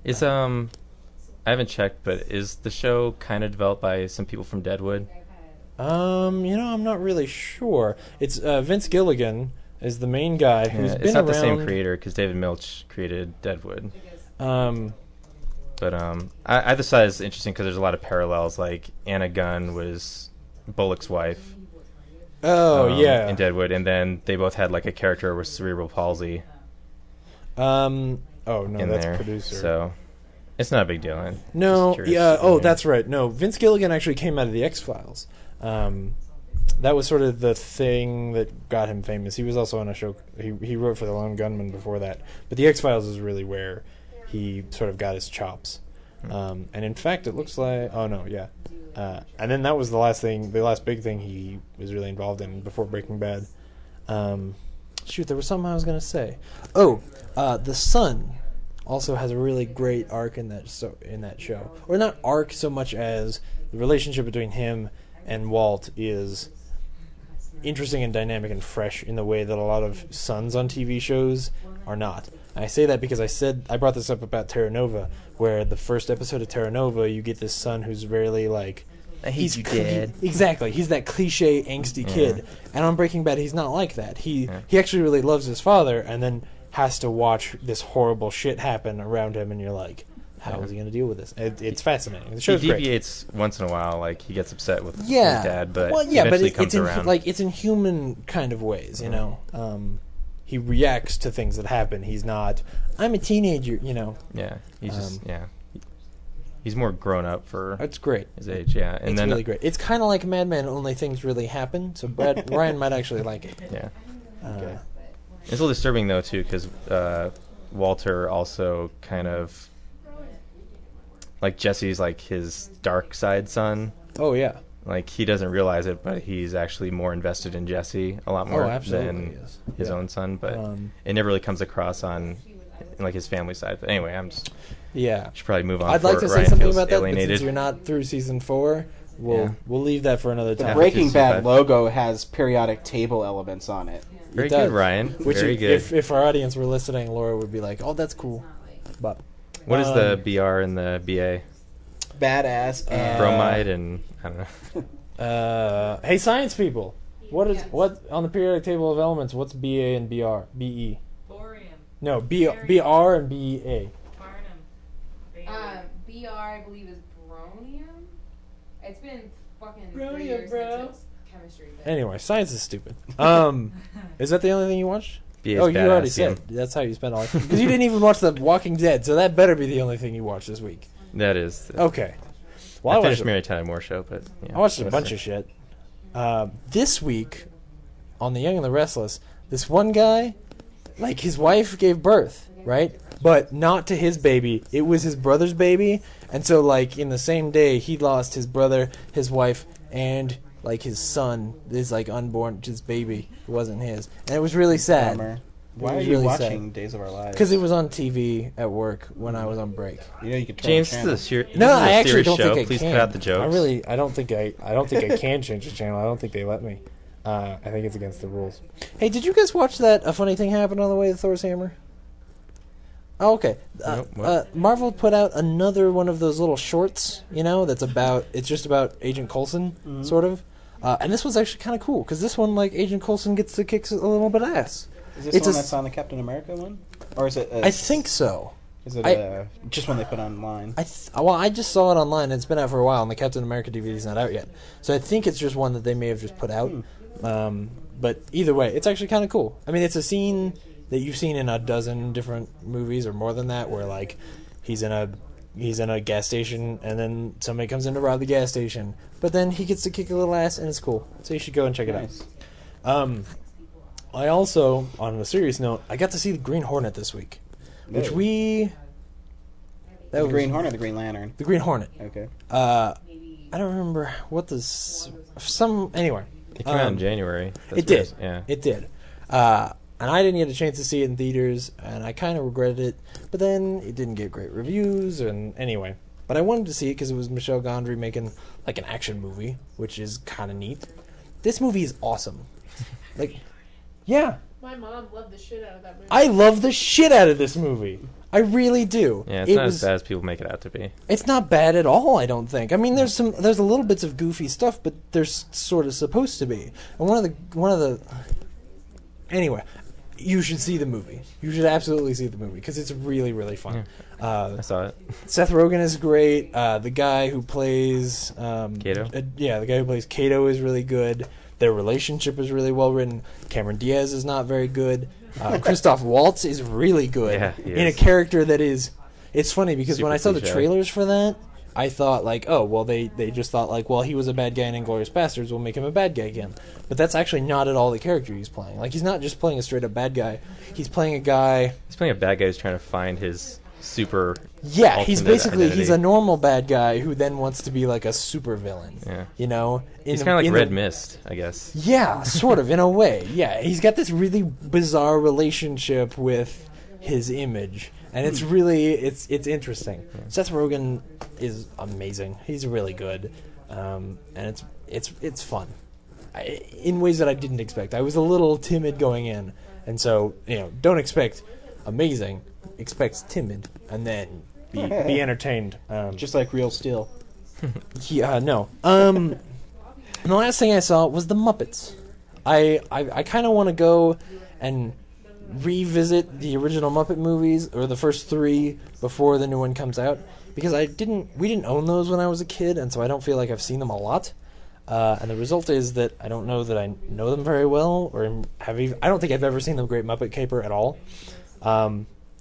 Is I haven't checked, but is the show kind of developed by some people from Deadwood? I'm not really sure. It's Vince Gilligan, is the main guy who's Yeah, been it's not around. the same creator because David Milch created Deadwood. But I decided it's interesting because there's a lot of parallels. Like Anna Gunn was Bullock's wife. Yeah. In Deadwood, and then they both had like a character with cerebral palsy Oh no, in that's there. producer. So it's not a big deal. I'm No, just curious. yeah. Oh, that's right. No, Vince Gilligan actually came out of the X-Files. That was sort of the thing that got him famous. He was also on a show. He wrote for The Lone Gunman before that. But the X-Files is really where he sort of got his chops. And in fact, it looks like... Oh, no, yeah. And then that was the last big thing he was really involved in before Breaking Bad. Shoot, there was something I was going to say. Oh, The Son also has a really great arc in that show. Or not arc so much as the relationship between him and Walt is interesting and dynamic and fresh in the way that a lot of sons on TV shows are not. And I say that because I brought this up about Terra Nova, where the first episode of Terra Nova, you get this son who's really like... I hate you, Dad. Exactly. He's that cliche, angsty kid. And on Breaking Bad, he's not like that. He actually really loves his father, and then has to watch this horrible shit happen around him, and you're like, how is he going to deal with this? It's fascinating. The He show's great. deviates once in a while. Like he gets upset with his Yeah. dad, but well, yeah, but eventually it's comes in around. it's in human kind of ways, you know. He reacts to things that happen. He's not. I'm a teenager, you know. yeah, he's just he's more grown up for That's great. his age. Yeah, and It's then really great. It's kind of like Mad Men, only things really happen. So Ryan might actually like it. yeah, Okay. it's a little disturbing though too because Walter also kind of like Jesse's like his dark side son. Oh yeah. Like he doesn't realize it, but he's actually more invested in Jesse a lot more absolutely than he is. his Yeah. own son. But Um, it never really comes across on like his family side. But anyway, Yeah. should probably move on. I'd like to before say Ryan something feels about that, but alienated. since you're not through season 4, we'll leave that for another The time. Breaking Just Bad that. logo has periodic table elements on it. Very It does. good, Ryan. Which Very if, good. if our audience were listening, Laura would be like, "Oh, that's cool." But What is the BR and the BA? Badass and Bromide and I don't know. hey, science people, what on the periodic table of elements? What's BA and BR? BE? Thorium. No, BR and BA. Barnum. BR, I believe, is bronium. It's been fucking 3 Bronium, years bro. since chemistry. But Anyway, science is stupid. Is that the only thing you watched? BA is Oh, you already badass, said that's how you spent all because you didn't even watch The Walking Dead, so that better be the only thing you watched this week. That is. Okay. I Well, finished watched Mary Tyler Moore show, but yeah, I watched a we'll bunch see. of shit. This week, on The Young and the Restless, this one guy, like his wife gave birth, right? But not to his baby. It was his brother's baby. And so, like, in the same day, he lost his brother, his wife, and, like, his son, his, like, unborn, just baby. It wasn't his. And it was really sad. Bummer. Why It are was you really watching sad. Days of Our Lives? Because it was on TV at work when I was on break. You know you could turn James, the this is channel. a ser- No, this is a I actually serious don't show. think I Please can. cut out the jokes. I don't think I can change the channel. I don't think they let me. I think it's against the rules. Hey, did you guys watch that A Funny Thing Happened on the way to Thor's Hammer? Oh, okay. Nope, what? Marvel put out another one of those little shorts, you know, it's just about Agent Coulson, sort of. And this one's actually kind of cool, because this one, like, Agent Coulson gets to kick a little bit of ass. Is this It's the one a- that's on the Captain America one? Or is it... I think so. Is it just one they put online? I just saw it online, and it's been out for a while, and the Captain America DVD's not out yet. So I think it's just one that they may have just put out. But either way, it's actually kind of cool. I mean, it's a scene that you've seen in a dozen different movies, or more than that, where, like, he's in a gas station, and then somebody comes in to rob the gas station. But then he gets to kick a little ass, and it's cool. So you should go and check it Nice. out. I also, on a serious note, I got to see the Green Hornet this week. Which Really? That The was Green Hornet or the Green Lantern? The Green Hornet. Okay. I don't remember what anyway. It came out in January. That's It did. weird. Yeah. It did. And I didn't get a chance to see it in theaters, and I kind of regretted it. But then it didn't get great reviews, and anyway. But I wanted to see it because it was Michel Gondry making like an action movie, which is kind of neat. This movie is awesome. Like, yeah, My mom loved the shit out of that movie. I love the shit out of this movie. I really do. Yeah, it's not as bad as people make it out to be. It's not bad at all, I don't think. I mean, there's a little bits of goofy stuff, but there's sort of supposed to be. And one of the Anyway, you should see the movie. You should absolutely see the movie because it's really, really fun. I saw it. Seth Rogen is great. The guy who plays Kato? The guy who plays Kato is really good. Their relationship is really well written. Cameron Diaz is not very good. Christoph Waltz is really good Yeah, he in a is. character that is. It's funny because when Super I saw the cliche. trailers for that, I thought like, oh well, they just thought like, well, he was a bad guy in Inglourious Basterds, we'll make him a bad guy again. But that's actually not at all the character he's playing. Like he's not just playing a straight up bad guy. He's playing a guy. He's playing a bad guy who's trying to find his super. Yeah, he's alternate basically he's identity. a normal bad guy who then wants to be like a super villain. Yeah. You know, He's kind of like Red Mist, I guess. Yeah, sort of in a way. Yeah, he's got this really bizarre relationship with his image, and it's really it's interesting. Seth Rogen is amazing. He's really good, and it's fun in ways that I didn't expect. I was a little timid going in, and so don't expect amazing. Expect timid, and then be entertained. Just like Real Steel. Yeah, no. And the last thing I saw was the Muppets. I kind of want to go and revisit the original Muppet movies, or the first 3 before the new one comes out, because we didn't own those when I was a kid, and so I don't feel like I've seen them a lot. And the result is that I don't know that I know them very well, or I don't think I've ever seen The Great Muppet Caper at all.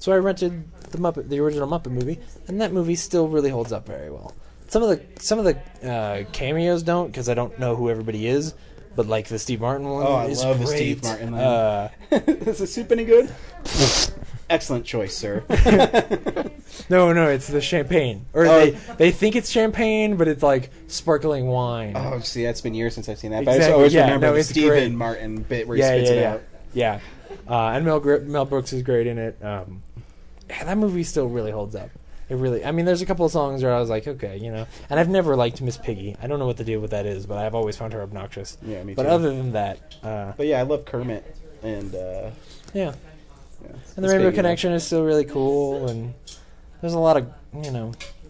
So I rented the original Muppet movie, and that movie still really holds up very well. Some of the cameos don't, because I don't know who everybody is, but like the Steve Martin one Oh, I is love great. the Steve Martin one. Is the soup any good? Excellent choice, sir. No, it's the champagne, or Oh. they think it's champagne, but it's like sparkling wine. Oh, see, that's been years since I've seen that. But I just Exactly, always yeah, remember no, the it's Stephen great. Martin bit where he spits it out. Yeah. And Mel Brooks is great in it. That movie still really holds up. It really. I mean, there's a couple of songs where I was like, okay, And I've never liked Miss Piggy. I don't know what the deal with that is, but I've always found her obnoxious. Yeah, me too. But other than that, But yeah, I love Kermit and yeah. yeah. And the Miss Rainbow Piggy, Connection is still really cool, and there's a lot of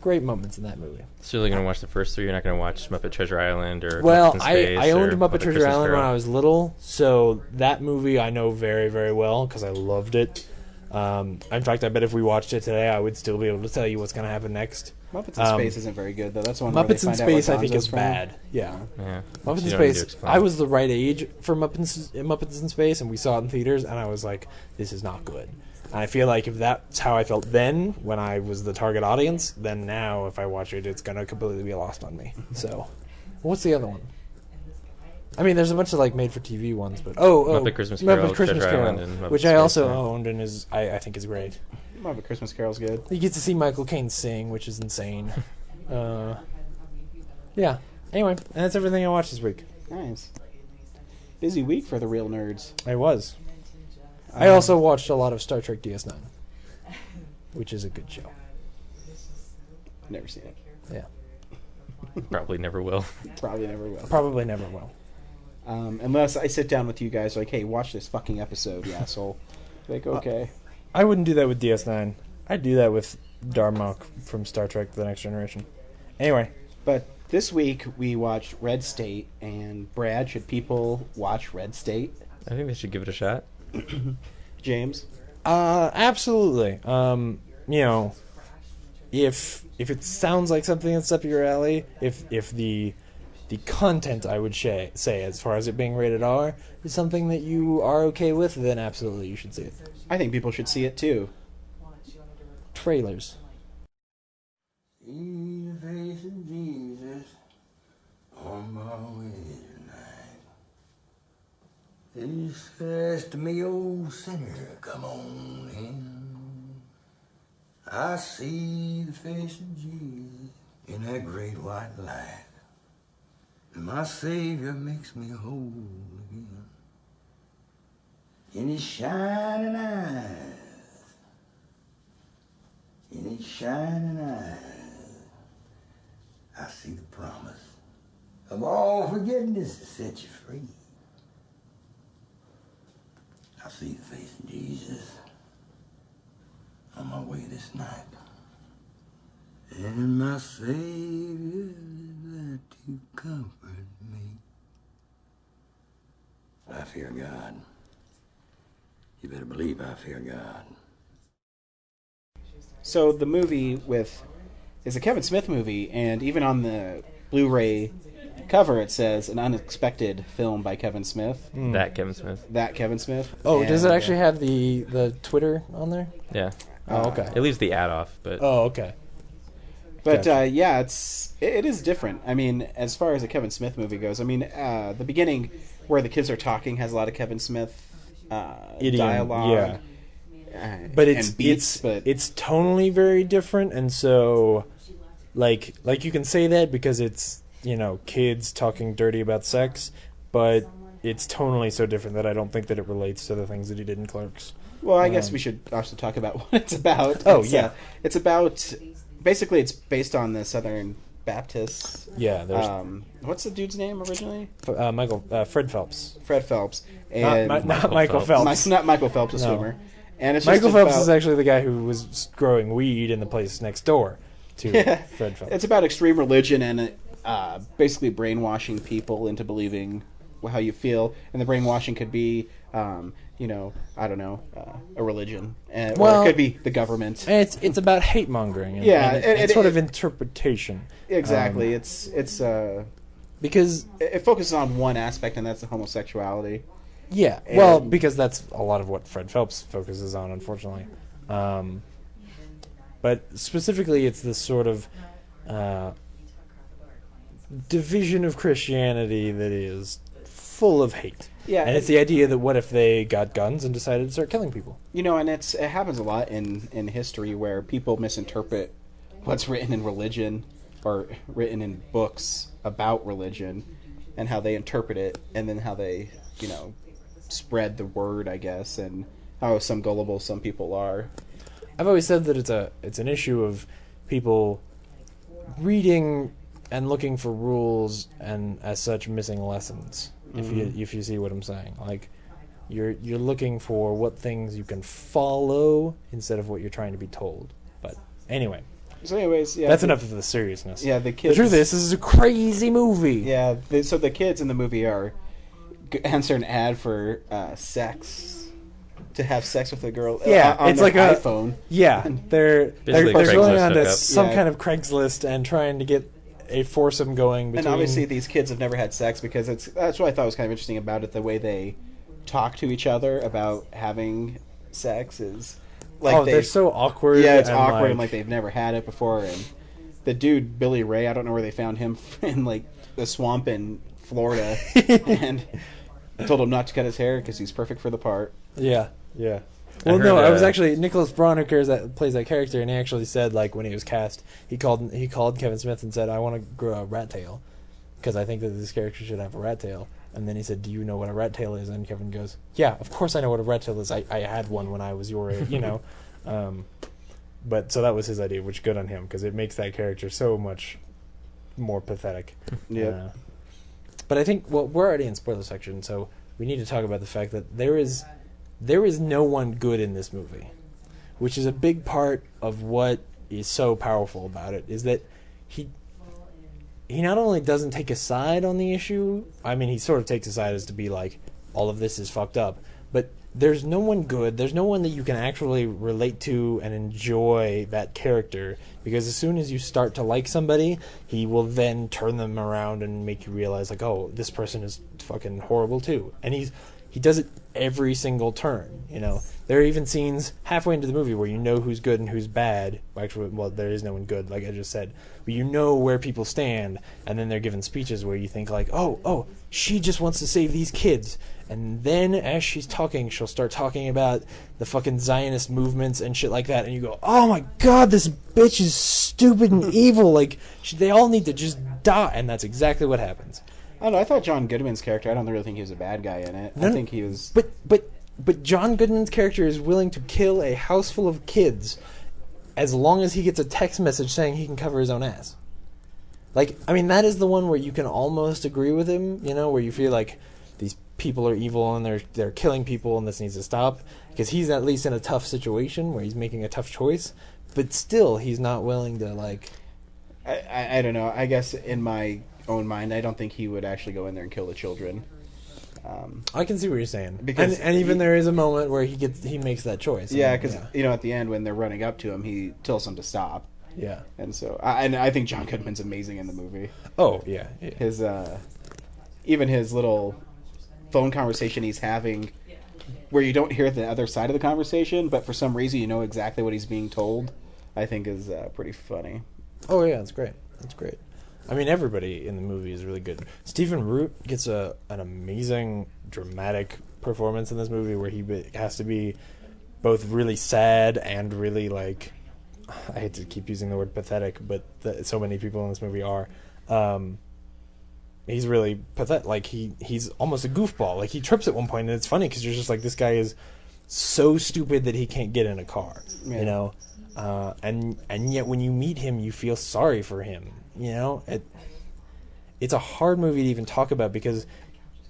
great moments in that movie. So you're only gonna watch the first 3. You're not gonna watch Muppet Treasure Island or Well, Muppets in Space I owned or Muppet Treasure Christmas Island when Carol. I was little, so that movie I know very, very well because I loved it. In fact, I bet if we watched it today, I would still be able to tell you what's going to happen next. Muppets in Space isn't very good though. That's one. where they Muppets in find out where Space, I think, Gonzo's is from. bad. Yeah. Yeah. Muppets in You don't need to Space. explain. I was the right age for Muppets in Space, and we saw it in theaters, and I was like, "This is not good." And I feel like if that's how I felt then, when I was the target audience, then now if I watch it, it's gonna completely be lost on me. So, what's the other one? I mean, there's a bunch of like made-for-TV ones, but Muppet Christmas Carol, Muppet Christmas Treasure Carol, Island, and Muppet which I Space, also yeah. owned, and I think is great. Muppet Christmas Carol's good. You get to see Michael Caine sing, which is insane. Yeah. Anyway, and that's everything I watched this week. Nice. Busy week for the real nerds. I was. I also watched a lot of Star Trek DS9, which is a good show. Never seen it. Yeah. Probably never will. Probably never will. Probably never will. Unless I sit down with you guys like, hey, watch this fucking episode, you asshole. Like, okay. I wouldn't do that with DS9. I'd do that with Darmok from Star Trek The Next Generation. Anyway. But this week we watched Red State, and Brad, should people watch Red State? I think they should give it a shot. James? Absolutely. If it sounds like something that's up your alley, if the content, I would say, as far as it being rated R, is something that you are okay with, then absolutely you should see it. I think people should see it too. Trailers. See the face of Jesus on my way tonight. He says to me, old sinner, come on in. I see the face of Jesus in that great white light. And my Savior makes me whole again. In his shining eyes. In his shining eyes, I see the promise of all forgiveness to set you free. I see the face of Jesus on my way this night. And my Savior is there to comfort me. I fear God. You better believe I fear God. So the movie is a Kevin Smith movie, and even on the Blu-ray cover it says an unexpected film by Kevin Smith. That Kevin Smith. That Kevin Smith. Oh, does it And, actually have the Twitter on there? Yeah. Oh, okay. It leaves the ad off, but Oh, okay. But Gotcha. yeah, it is different. I mean, as far as a Kevin Smith movie goes, I mean, the beginning where the kids are talking has a lot of Kevin Smith Idiom, dialogue. yeah. But it's and beats, but it's tonally very different, and so like you can say that because it's, you know, kids talking dirty about sex, but it's tonally so different that I don't think that it relates to the things that he did in Clerks. well, I guess we should also talk about what it's about. Oh, It's, yeah. it's about basically it's based on the Southern Baptists. Yeah, there's What's the dude's name originally? Fred Phelps. Fred Phelps. And Not Michael Phelps. Not Michael Phelps, a No. swimmer. And it's Michael just Phelps about, is actually the guy who was growing weed in the place next door to Yeah. Fred Phelps. It's about extreme religion and basically brainwashing people into believing how you feel, and the brainwashing could be, you know, I don't know, a religion, or Well- it could be the government. And it's about hate mongering and, Yeah, and sort of interpretation. Exactly, it's Because it focuses on one aspect, and that's the homosexuality. yeah, And- well, because that's a lot of what Fred Phelps focuses on, unfortunately. But specifically, it's this sort of division of Christianity that is full of hate. Yeah, And it's the idea that what if they got guns and decided to start killing people? You know, and it happens a lot in history where people misinterpret what's written in religion or written in books about religion and how they interpret it, and then how they, you know, spread the word, I guess, and how gullible some people are. I've always said that it's an issue of people reading and looking for rules and as such missing lessons. If you see what I'm saying, like you're looking for what things you can follow instead of what you're trying to be told. But anyway, So, anyways, yeah, that's enough of the seriousness. Yeah, the The kids. truth is, this is a crazy movie. Yeah, so the kids in the movie are answer an ad for sex, to have sex with a girl. Yeah, on it's their like a iPhone. Yeah, they're Basically going Craigslist on to hookup. some Yeah. kind of Craigslist and trying to get a foursome going between. And obviously, these kids have never had sex because that's what I thought was kind of interesting about it. The way they talk to each other about having sex is like they're so awkward. yeah, it's and awkward and like they've never had it before. And the dude Billy Ray, I don't know where they found him in like the swamp in Florida, and told him not to cut his hair because he's perfect for the part. Yeah. I Well, heard, no, I was actually Nicholas Braun, who plays that character, and he actually said, like, when he was cast, he called Kevin Smith and said, "I want to grow a rat tail because I think that this character should have a rat tail." And then he said, "Do you know what a rat tail is?" And Kevin goes, "Yeah, of course I know what a rat tail is. I had one when I was your age, you know." But so that was his idea, which good on him because it makes that character so much more pathetic. Yeah. But I think, well, we're already in spoiler section, so we need to talk about the fact that there is no one good in this movie, which is a big part of what is so powerful about it, is that he not only doesn't take a side on the issue, I mean, he sort of takes a side as to be like, all of this is fucked up, but there's no one good, there's no one that you can actually relate to and enjoy that character, because as soon as you start to like somebody, he will then turn them around and make you realize, like, oh, this person is fucking horrible too. And he does it every single turn, you know. There are even scenes halfway into the movie where you know who's good and who's bad. Actually, well, there is no one good, like I just said. But you know where people stand, and then they're given speeches where you think, like, oh, she just wants to save these kids. And then as she's talking, she'll start talking about the fucking Zionist movements and shit like that. And you go, oh my god, this bitch is stupid and evil. Like, they all need to just die. And that's exactly what happens. I don't know. I thought John Goodman's character. I don't really think he was a bad guy in it. I think he was. But John Goodman's character is willing to kill a house full of kids as long as he gets a text message saying he can cover his own ass. Like, I mean, that is the one where you can almost agree with him, you know, where you feel like these people are evil and they're killing people and this needs to stop, because he's at least in a tough situation where he's making a tough choice, but still he's not willing to, like... I don't know. I guess in my own mind, I don't think he would actually go in there and kill the children. I can see what you're saying. Because and even there is a moment where he makes that choice. Yeah, because at the end when they're running up to him, he tells them to stop. Yeah. And so, I think John Goodman's amazing in the movie. Oh yeah. His even his little phone conversation he's having, where you don't hear the other side of the conversation, but for some reason you know exactly what he's being told, I think is pretty funny. Oh yeah, that's great. That's great. I mean, everybody in the movie is really good. Stephen Root gets an amazing dramatic performance in this movie, where he has to be both really sad and really like, I hate to keep using the word pathetic, but so many people in this movie are. He's really pathetic. Like he's almost a goofball. Like he trips at one point, and it's funny because you're just like, this guy is so stupid that he can't get in a car. Yeah. You know, and yet when you meet him, you feel sorry for him. You know, it's a hard movie to even talk about because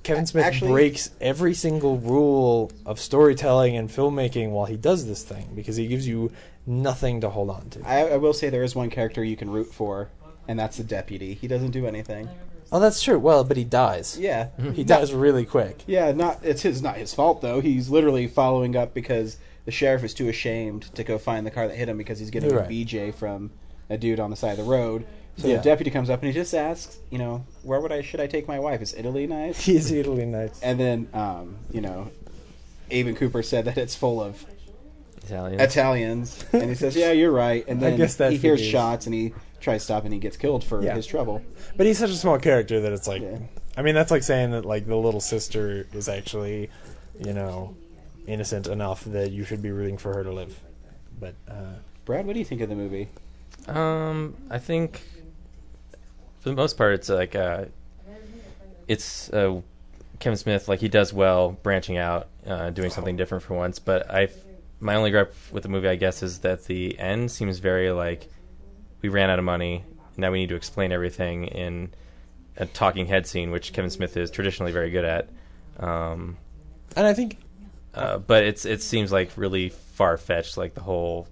Kevin Smith breaks every single rule of storytelling and filmmaking while he does this thing, because he gives you nothing to hold on to. I will say there is one character you can root for, and that's the deputy. He doesn't do anything. Oh, that's true. Well, but he dies. Yeah. He dies really quick. Yeah, not his fault, though. He's literally following up because the sheriff is too ashamed to go find the car that hit him because he's getting a BJ from a dude on the side of the road. So the deputy comes up and he just asks, where should I take my wife? Is Italy nice? Is Italy nice? And then, Aben Cooper said that it's full of Italians. And he says, yeah, you're right. And then he hears shots and he tries to stop and he gets killed for his trouble. But he's such a small character that it's like, I mean, that's like saying that like the little sister is actually, innocent enough that you should be rooting for her to live. But, Brad, what do you think of the movie? I think for the most part, it's like Kevin Smith, like he does well branching out, doing something different for once. But my only gripe with the movie, I guess, is that the end seems very like we ran out of money. Now we need to explain everything in a talking head scene, which Kevin Smith is traditionally very good at. And I think, but it seems like really far fetched, like the whole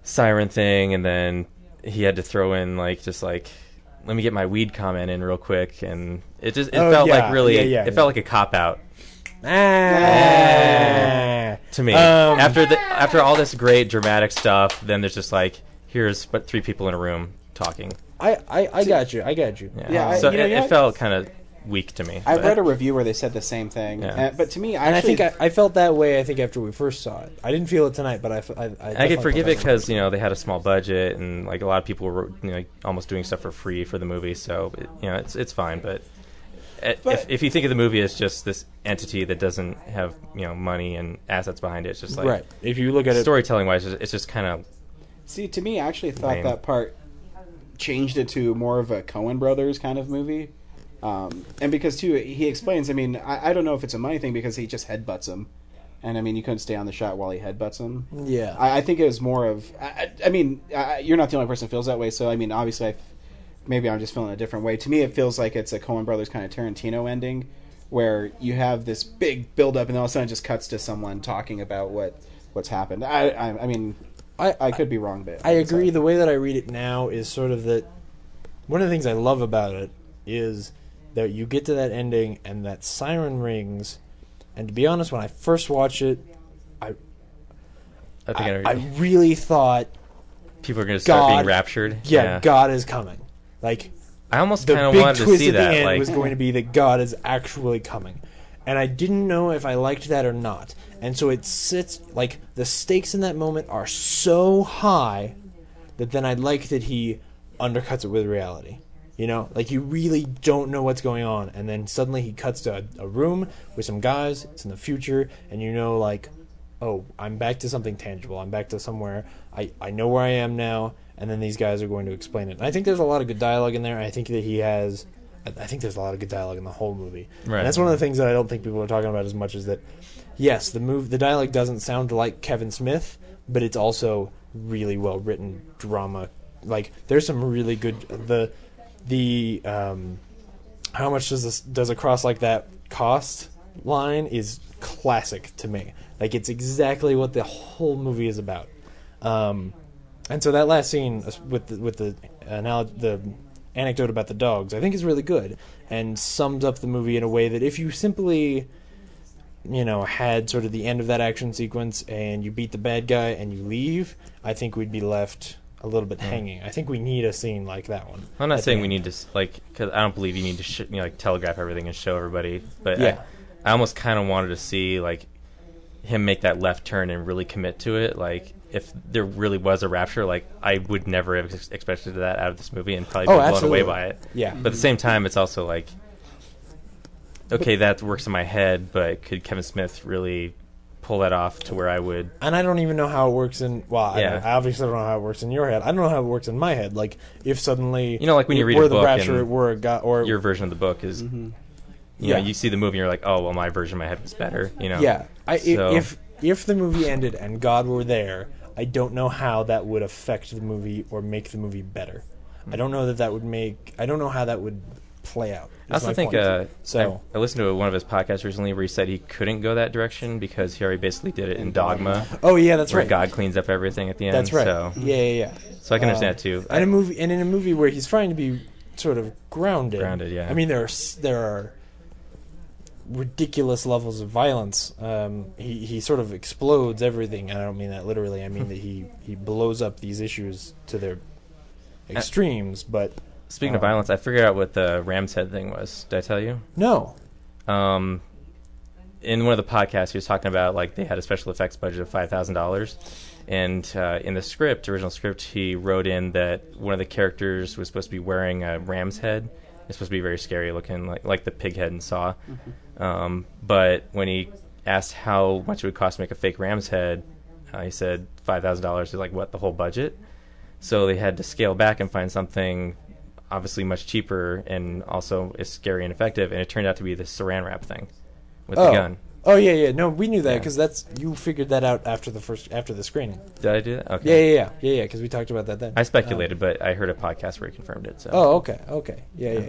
siren thing, and then he had to throw in like let me get my weed comment in real quick, and it felt like really it felt like a cop out to me. After all this great dramatic stuff, then there's just like, here's but 3 people in a room talking. I got you. Yeah. So it felt kind of weak to me. I read a review where they said the same thing, but to me, I think I felt that way. I think after we first saw it, I didn't feel it tonight, but I could forgive it because they had a small budget and like a lot of people were almost doing stuff for free for the movie, so it's fine. But if you think of the movie as just this entity that doesn't have money and assets behind it, it's just like right. If you look at it storytelling wise, it's just kind of to me, I actually thought that part changed it to more of a Coen Brothers kind of movie. And because, too, he explains, I don't know if it's a money thing because he just headbutts him. And, you couldn't stay on the shot while he headbutts him. Yeah. I think it was more of... you're not the only person who feels that way, so, obviously, maybe I'm just feeling a different way. To me, it feels like it's a Coen Brothers kind of Tarantino ending, where you have this big build-up, and then all of a sudden it just cuts to someone talking about what's happened. I could be wrong, but... I agree. The way that I read it now is sort of that... One of the things I love about it is that you get to that ending and that siren rings, and to be honest, when I first watched it, I really thought people are going to start being raptured. Yeah, God is coming. Like I almost kind of wanted to see that. The big twist at the end like, was going to be that God is actually coming, and I didn't know if I liked that or not. And so it sits like the stakes in that moment are so high that then I like that he undercuts it with reality. Like you really don't know what's going on, and then suddenly he cuts to a room with some guys. It's in the future, and like, oh, I'm back to something tangible. I'm back to somewhere. I know where I am now, and then these guys are going to explain it. And I think there's a lot of good dialogue in there. I think that I think there's a lot of good dialogue in the whole movie. Right. And that's one of the things that I don't think people are talking about as much as that. Yes, the dialogue doesn't sound like Kevin Smith, but it's also really well written drama. Like there's some really good the how much does a cross like that cost line is classic to me. Like it's exactly what the whole movie is about. And so that last scene with the anecdote about the dogs, I think is really good and sums up the movie in a way that if you simply, had sort of the end of that action sequence and you beat the bad guy and you leave, I think we'd be left a little bit hanging. I think we need a scene like that one. I'm not saying we need to because I don't believe you need to telegraph everything and show everybody. But Yeah. I almost kind of wanted to see him make that left turn and really commit to it. Like if there really was a rapture, I would never have expected that out of this movie and probably be blown absolutely. away by it. Yeah. But at the same time, it's also okay, that works in my head, but could Kevin Smith really pull that off to where I would? And I don't even know how it works in. Well, Yeah. I obviously don't know how it works in your head. I don't know how it works in my head. Like if suddenly, when you read were a the book rapture and were a guy, or your version of the book is, Yeah. you see the movie and you're like, oh, well, my version of my head was better. yeah. So- If the movie ended and God were there, I don't know how that would affect the movie or make the movie better. I don't know that would make. I don't know how that would play out. I also think so. I listened to one of his podcasts recently where he said he couldn't go that direction because he already basically did it in Dogma, Oh yeah, that's where right. God cleans up everything at the end. That's right. So, Yeah. so I can understand that too. And in a movie where he's trying to be sort of grounded. Grounded, yeah. I mean, there are ridiculous levels of violence. He sort of explodes everything. And I don't mean that literally. I mean that he blows up these issues to their extremes. But Speaking of violence, I figured out what the Ram's Head thing was. Did I tell you? no. In one of the podcasts, he was talking about they had a special effects budget of $5,000, and in the original script, he wrote in that one of the characters was supposed to be wearing a ram's head. It's supposed to be very scary looking, like the pig head in Saw. But when he asked how much it would cost to make a fake ram's head, he said $5,000 is the whole budget. So they had to scale back and find something obviously much cheaper and also is scary and effective, and it turned out to be the saran wrap thing with the gun. Oh yeah. No, we knew that Yeah. because you figured that out after the screening. Did I do that? Okay. Yeah. Because we talked about that then. I speculated, but I heard a podcast where he confirmed it. So. Oh, okay. Yeah.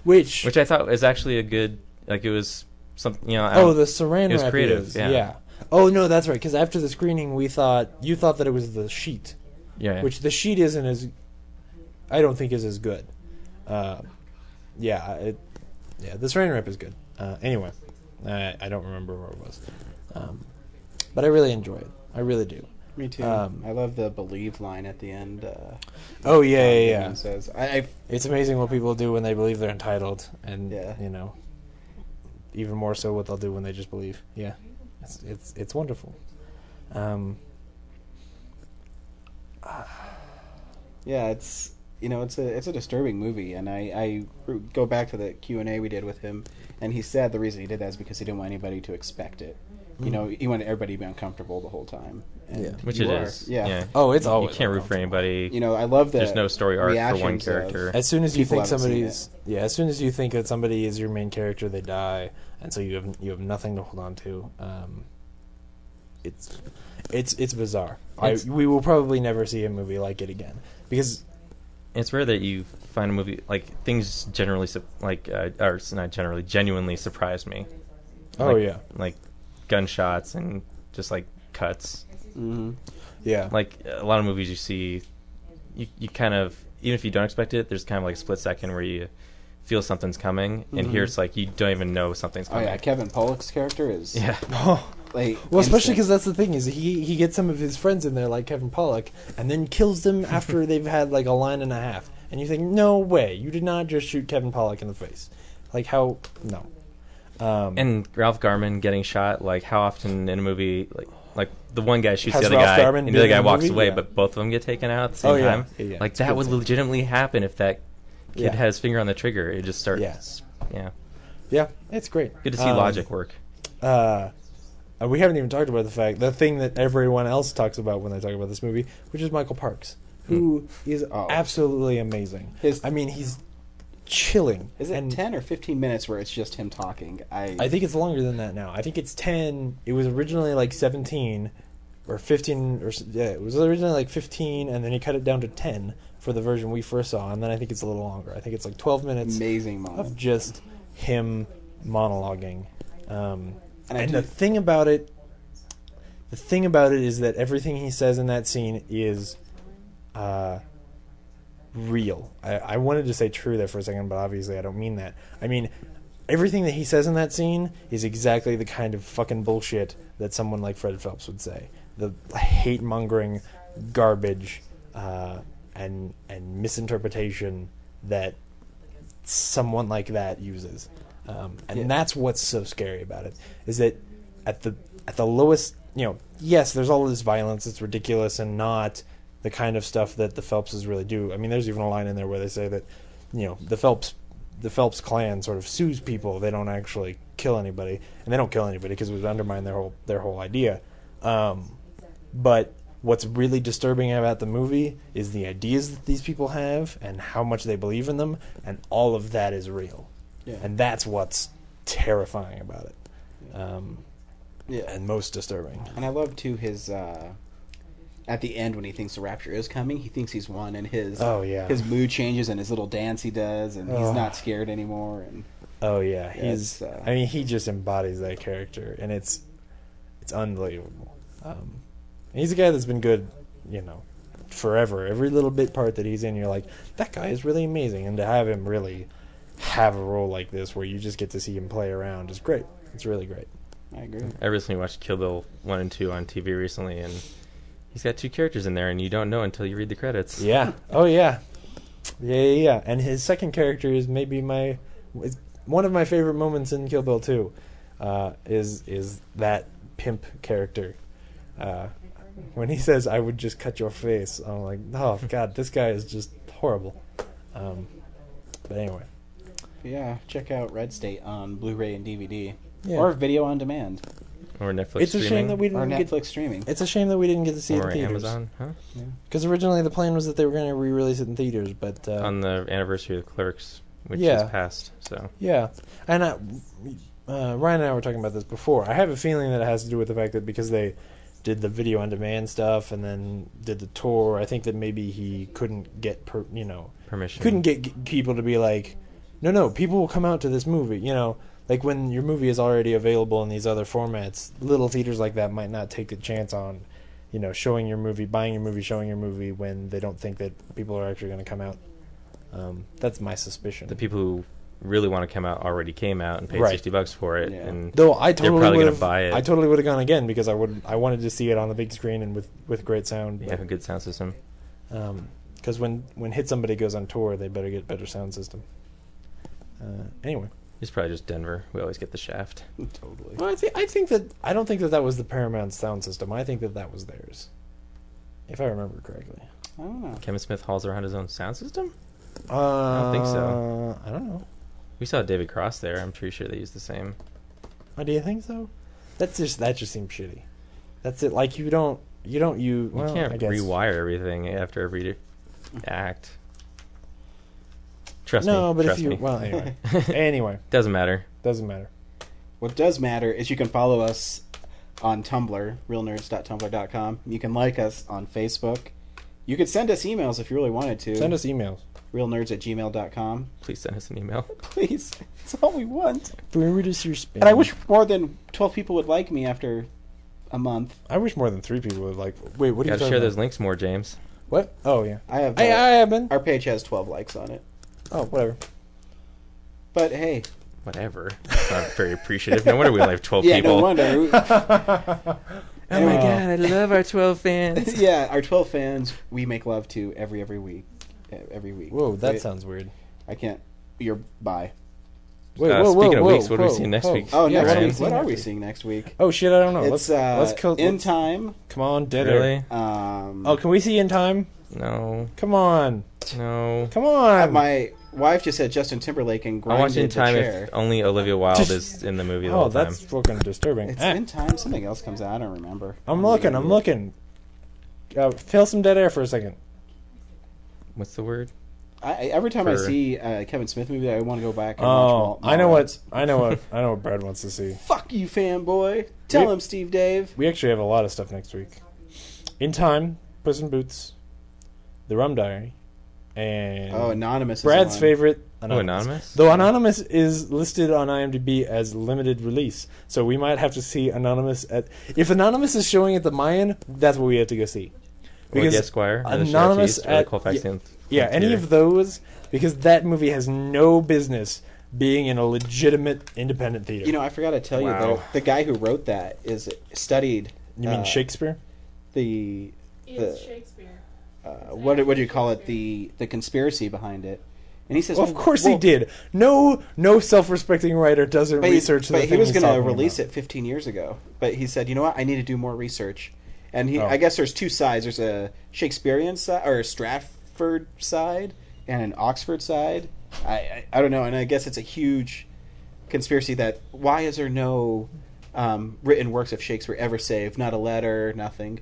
Which I thought was actually a good, it was something, the saran it was wrap creative, is, yeah. Oh no, that's right. Because after the screening, you thought that it was the sheet, yeah. which the sheet isn't I don't think is as good. The saran wrap is good. Anyway, I don't remember where it was, but I really enjoy it. I really do. Me too. I love the "believe" line at the end. Oh yeah. It says, It's amazing what people do when they believe they're entitled, and Yeah. even more so what they'll do when they just believe. Yeah, it's wonderful. Yeah, it's it's a disturbing movie, and I go back to the Q&A we did with him, and he said the reason he did that is because he didn't want anybody to expect it. He wanted everybody to be uncomfortable the whole time. And Which you it are. is. Yeah. Oh, it's You always can't root for anybody. I love that. There's no story arc for one reactions of- character. As soon as you People think haven't seen as soon as you think that somebody is your main character, they die, and so you have nothing to hold on to. It's bizarre. We will probably never see a movie like it again because It's rare that you find a movie things generally or not generally, genuinely surprise me. Like gunshots and just cuts. Mm-hmm. yeah. A lot of movies you see, you kind of, even if you don't expect it, there's kind of a split second where you feel something's coming, and here it's you don't even know something's Oh coming. yeah, Kevin Pollock's character is Yeah. Well, especially because that's the thing is he gets some of his friends in there like Kevin Pollak and then kills them after they've had a line and a half, and you think, no way, you did not just shoot Kevin Pollak in the face. How? No. And Ralph Garman getting shot, how often in a movie, the one guy shoots Has the other Ralph guy, Garman and the other been guy in a walks movie? away, Yeah. but both of them get taken out at the same time. Yeah. It's That good would scene. legitimately happen if that kid Yeah. had his finger on the trigger. It just starts. Yeah. Yeah, it's great. Good to see logic work. We haven't even talked about the thing that everyone else talks about when they talk about this movie, which is Michael Parks, who is absolutely amazing. He's chilling. Is it and 10 or 15 minutes where it's just him talking? I think it's longer than that now. I think it's 10. It was originally 17 or 15 it was originally 15, and then he cut it down to 10 for the version we first saw, and then I think it's a little longer. I think it's 12 minutes amazing of moment. just him monologuing. And the thing about it is that everything he says in that scene is real. I wanted to say true there for a second, but obviously I don't mean that. I mean, everything that he says in that scene is exactly the kind of fucking bullshit that someone like Fred Phelps would say. The hate-mongering garbage and misinterpretation that someone like that uses. And that's what's so scary about it, is that at the lowest, yes, there's all this violence, it's ridiculous and not the kind of stuff that the Phelpses really do. I mean, there's even a line in there where they say that, the Phelps clan sort of sues people. They don't actually kill anybody, and they don't kill anybody because it would undermine their whole idea. But what's really disturbing about the movie is the ideas that these people have and how much they believe in them, and all of that is real. Yeah. And that's what's terrifying about it. Yeah. And most disturbing. And I love too his at the end when he thinks the rapture is coming, he thinks he's won, and his his mood changes and his little dance he does, and he's not scared anymore. And he just embodies that character, and it's unbelievable. He's a guy that's been good, forever. Every little bit part that he's in, you're like, that guy is really amazing, and to have him really have a role like this where you just get to see him play around is great. It's really great. I agree. I recently watched Kill Bill 1 and 2 on TV recently, and he's got 2 characters in there, and you don't know until you read the credits. Yeah. Oh, yeah. Yeah. And his second character is maybe one of my favorite moments in Kill Bill 2, is that pimp character. When he says, "I would just cut your face," I'm like, oh, God, this guy is just horrible. But anyway. Yeah, check out Red State on Blu-ray and DVD. Yeah. Or video on demand. Or Netflix It's a streaming. shame that we Or didn't Netflix streaming. It's a shame that we didn't get to see it or in theaters. Amazon, huh? Because originally the plan was that they were going to re-release it in theaters, but On the anniversary of Clerks, which Yeah. is passed. So yeah. And Ryan and I were talking about this before. I have a feeling that it has to do with the fact that because they did the video on demand stuff and then did the tour, I think that maybe he couldn't get permission. couldn't get people to be like, no, people will come out to this movie. Like when your movie is already available in these other formats, little theaters like that might not take a chance on, showing your movie, buying your movie, showing your movie when they don't think that people are actually going to come out. That's my suspicion. The people who really want to come out already came out and paid Right. $60 for it, Yeah. and Though I they're totally probably would going have to buy it. I totally would have gone again because I wanted to see it on the big screen and with great sound. They have a good sound system. Because when Hit Somebody goes on tour, they better get better sound system. Anyway. It's probably just Denver. We always get the shaft. Totally. Well, I don't think that was the Paramount sound system. I think that was theirs, if I remember correctly. I don't know. Kevin Smith hauls around his own sound system? I don't think so. I don't know. We saw David Cross there. I'm pretty sure they used the same. Oh, do you think so? That just seems shitty. That's it. Like you can't I guess. Rewire everything after every act. Trust me. No, but Trust if you me. well, anyway, Doesn't matter. doesn't matter. What does matter is you can follow us on Tumblr, realnerds.tumblr.com. You can like us on Facebook. You could send us emails if you really wanted to. Send us emails. realnerds@gmail.com. Please send us an email. Please. It's all we want. Forward us your spam. And I wish more than 12 people would like me after a month. I wish more than 3 people would like. Wait, what are you Gotta talking share about? those links more, James. What? Oh yeah. I have. I have been. Our page has 12 likes on it. Oh, whatever. But hey. Whatever. That's not very appreciative. No wonder we only have 12 Yeah, people. no wonder. Oh my god, I love our 12 fans. Yeah, our 12 fans we make love to every week. Every week. Whoa, that Wait, sounds weird. I can't. You're bye. Wait, Speaking of weeks, what are we seeing next week? Oh, Yeah, next Ryan? week. What are we seeing next week? Oh shit, I don't know. It's let's kill. In Time. Come on, dead air. Really? Oh, can we see In Time? No. Come on, No. come on. My wife just said Justin Timberlake and I watch grinded In Time the if chair. only Olivia Wilde is in the movie the Oh, whole time. that's fucking disturbing. It's Ah, In Time. Something else comes out. I don't remember. I'm looking. Feel some dead air for a second. What's the word? Every time I For- see a Kevin Smith movie, I want to go back and watch. I know what Brad wants to see. Fuck you, fanboy. Tell him, Steve Dave. We actually have a lot of stuff next week. In Time, Puss in Boots, The Rum Diary, and Oh, Anonymous. Brad's is favorite, Anonymous? Though Anonymous is listed on IMDb as limited release, so we might have to see Anonymous at. If Anonymous is showing at the Mayan, that's what we have to go see. Or the Esquire. Or the Anonymous Sheriff East, or the at Colfax yeah, any Theory. of those, because that movie has no business being in a legitimate independent theater. You know, I forgot to tell Wow. you, the guy who wrote that is studied. You mean Shakespeare? The It's Shakespeare. what do you call it? The conspiracy behind it. And he says, Well, of course he did. No self-respecting writer doesn't research the But thing he was he's going to talking release about. it 15 years ago. But he said, you know what? I need to do more research. And Oh. I guess there's two sides. There's a Shakespearean side, or a Stratford side, and an Oxford side. I don't know. And I guess it's a huge conspiracy that why is there no written works of Shakespeare ever saved? Not a letter, nothing.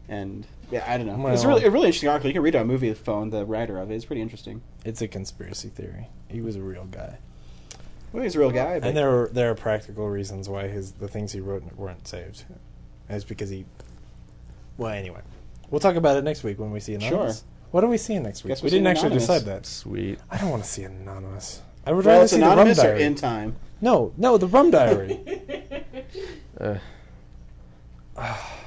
And yeah, I don't know. It's Well- a really interesting article. You can read it on Movie Phone. The writer of it is pretty interesting. It's a conspiracy theory. He was a real guy. Well, he's a real guy. But And there are practical reasons why the things he wrote weren't saved. And it's because he... Well, anyway. We'll talk about it next week when we see Anonymous. Sure. What are we seeing next week? Guess We we're didn't seeing actually Anonymous. decide that. Sweet. I don't want to see Anonymous. I would well, rather it's see the Rum anonymous or Diary. in time. No, the Rum Diary.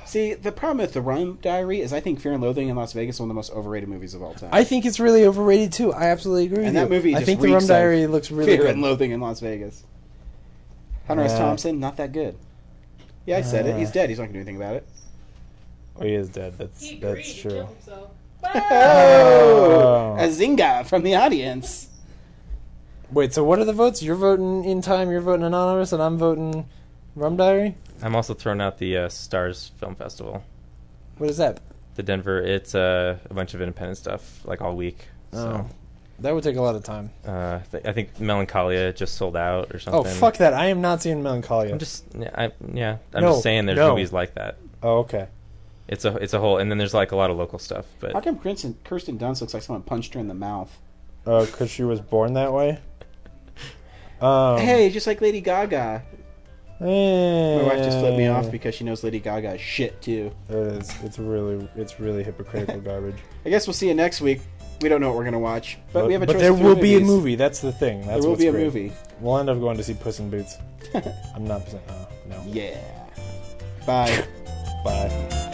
See, the problem with the Rum Diary is I think Fear and Loathing in Las Vegas is one of the most overrated movies of all time. I think it's really overrated too. I absolutely agree and with that you. movie I just think the reeks Rum of Diary looks really Fear good. and Loathing in Las Vegas. Hunter S. Yeah. Thompson, not that good. Yeah, I said it. He's dead. He's not going to do anything about it. Oh, he is dead. He agreed. That's He true. killed himself. Oh! A zinga from the audience. Wait, so what are the votes? You're voting in time, you're voting Anonymous, and I'm voting Rum Diary? I'm also throwing out the Stars Film Festival. What is that? The Denver. It's a bunch of independent stuff, like all week. So, That would take a lot of time. I think Melancholia just sold out or Oh, something. fuck that. I am not seeing Melancholia. I'm just No, just saying there's no. movies like that. Oh, okay. It's a whole, and then there's like a lot of local stuff. But How come Kirsten Dunst looks like someone punched her in the mouth? Because she was born that way? Hey, just like Lady Gaga. My My wife just flipped me off because she knows Lady Gaga is shit too. It's really hypocritical garbage. I guess we'll see you next week. We don't know what we're going to watch, but we have a choice there of will three be a movies. movie. That's the thing. That's There will what's be a great. movie. We'll end up going to see Puss in Boots. I'm not. No. Yeah. Bye. Bye.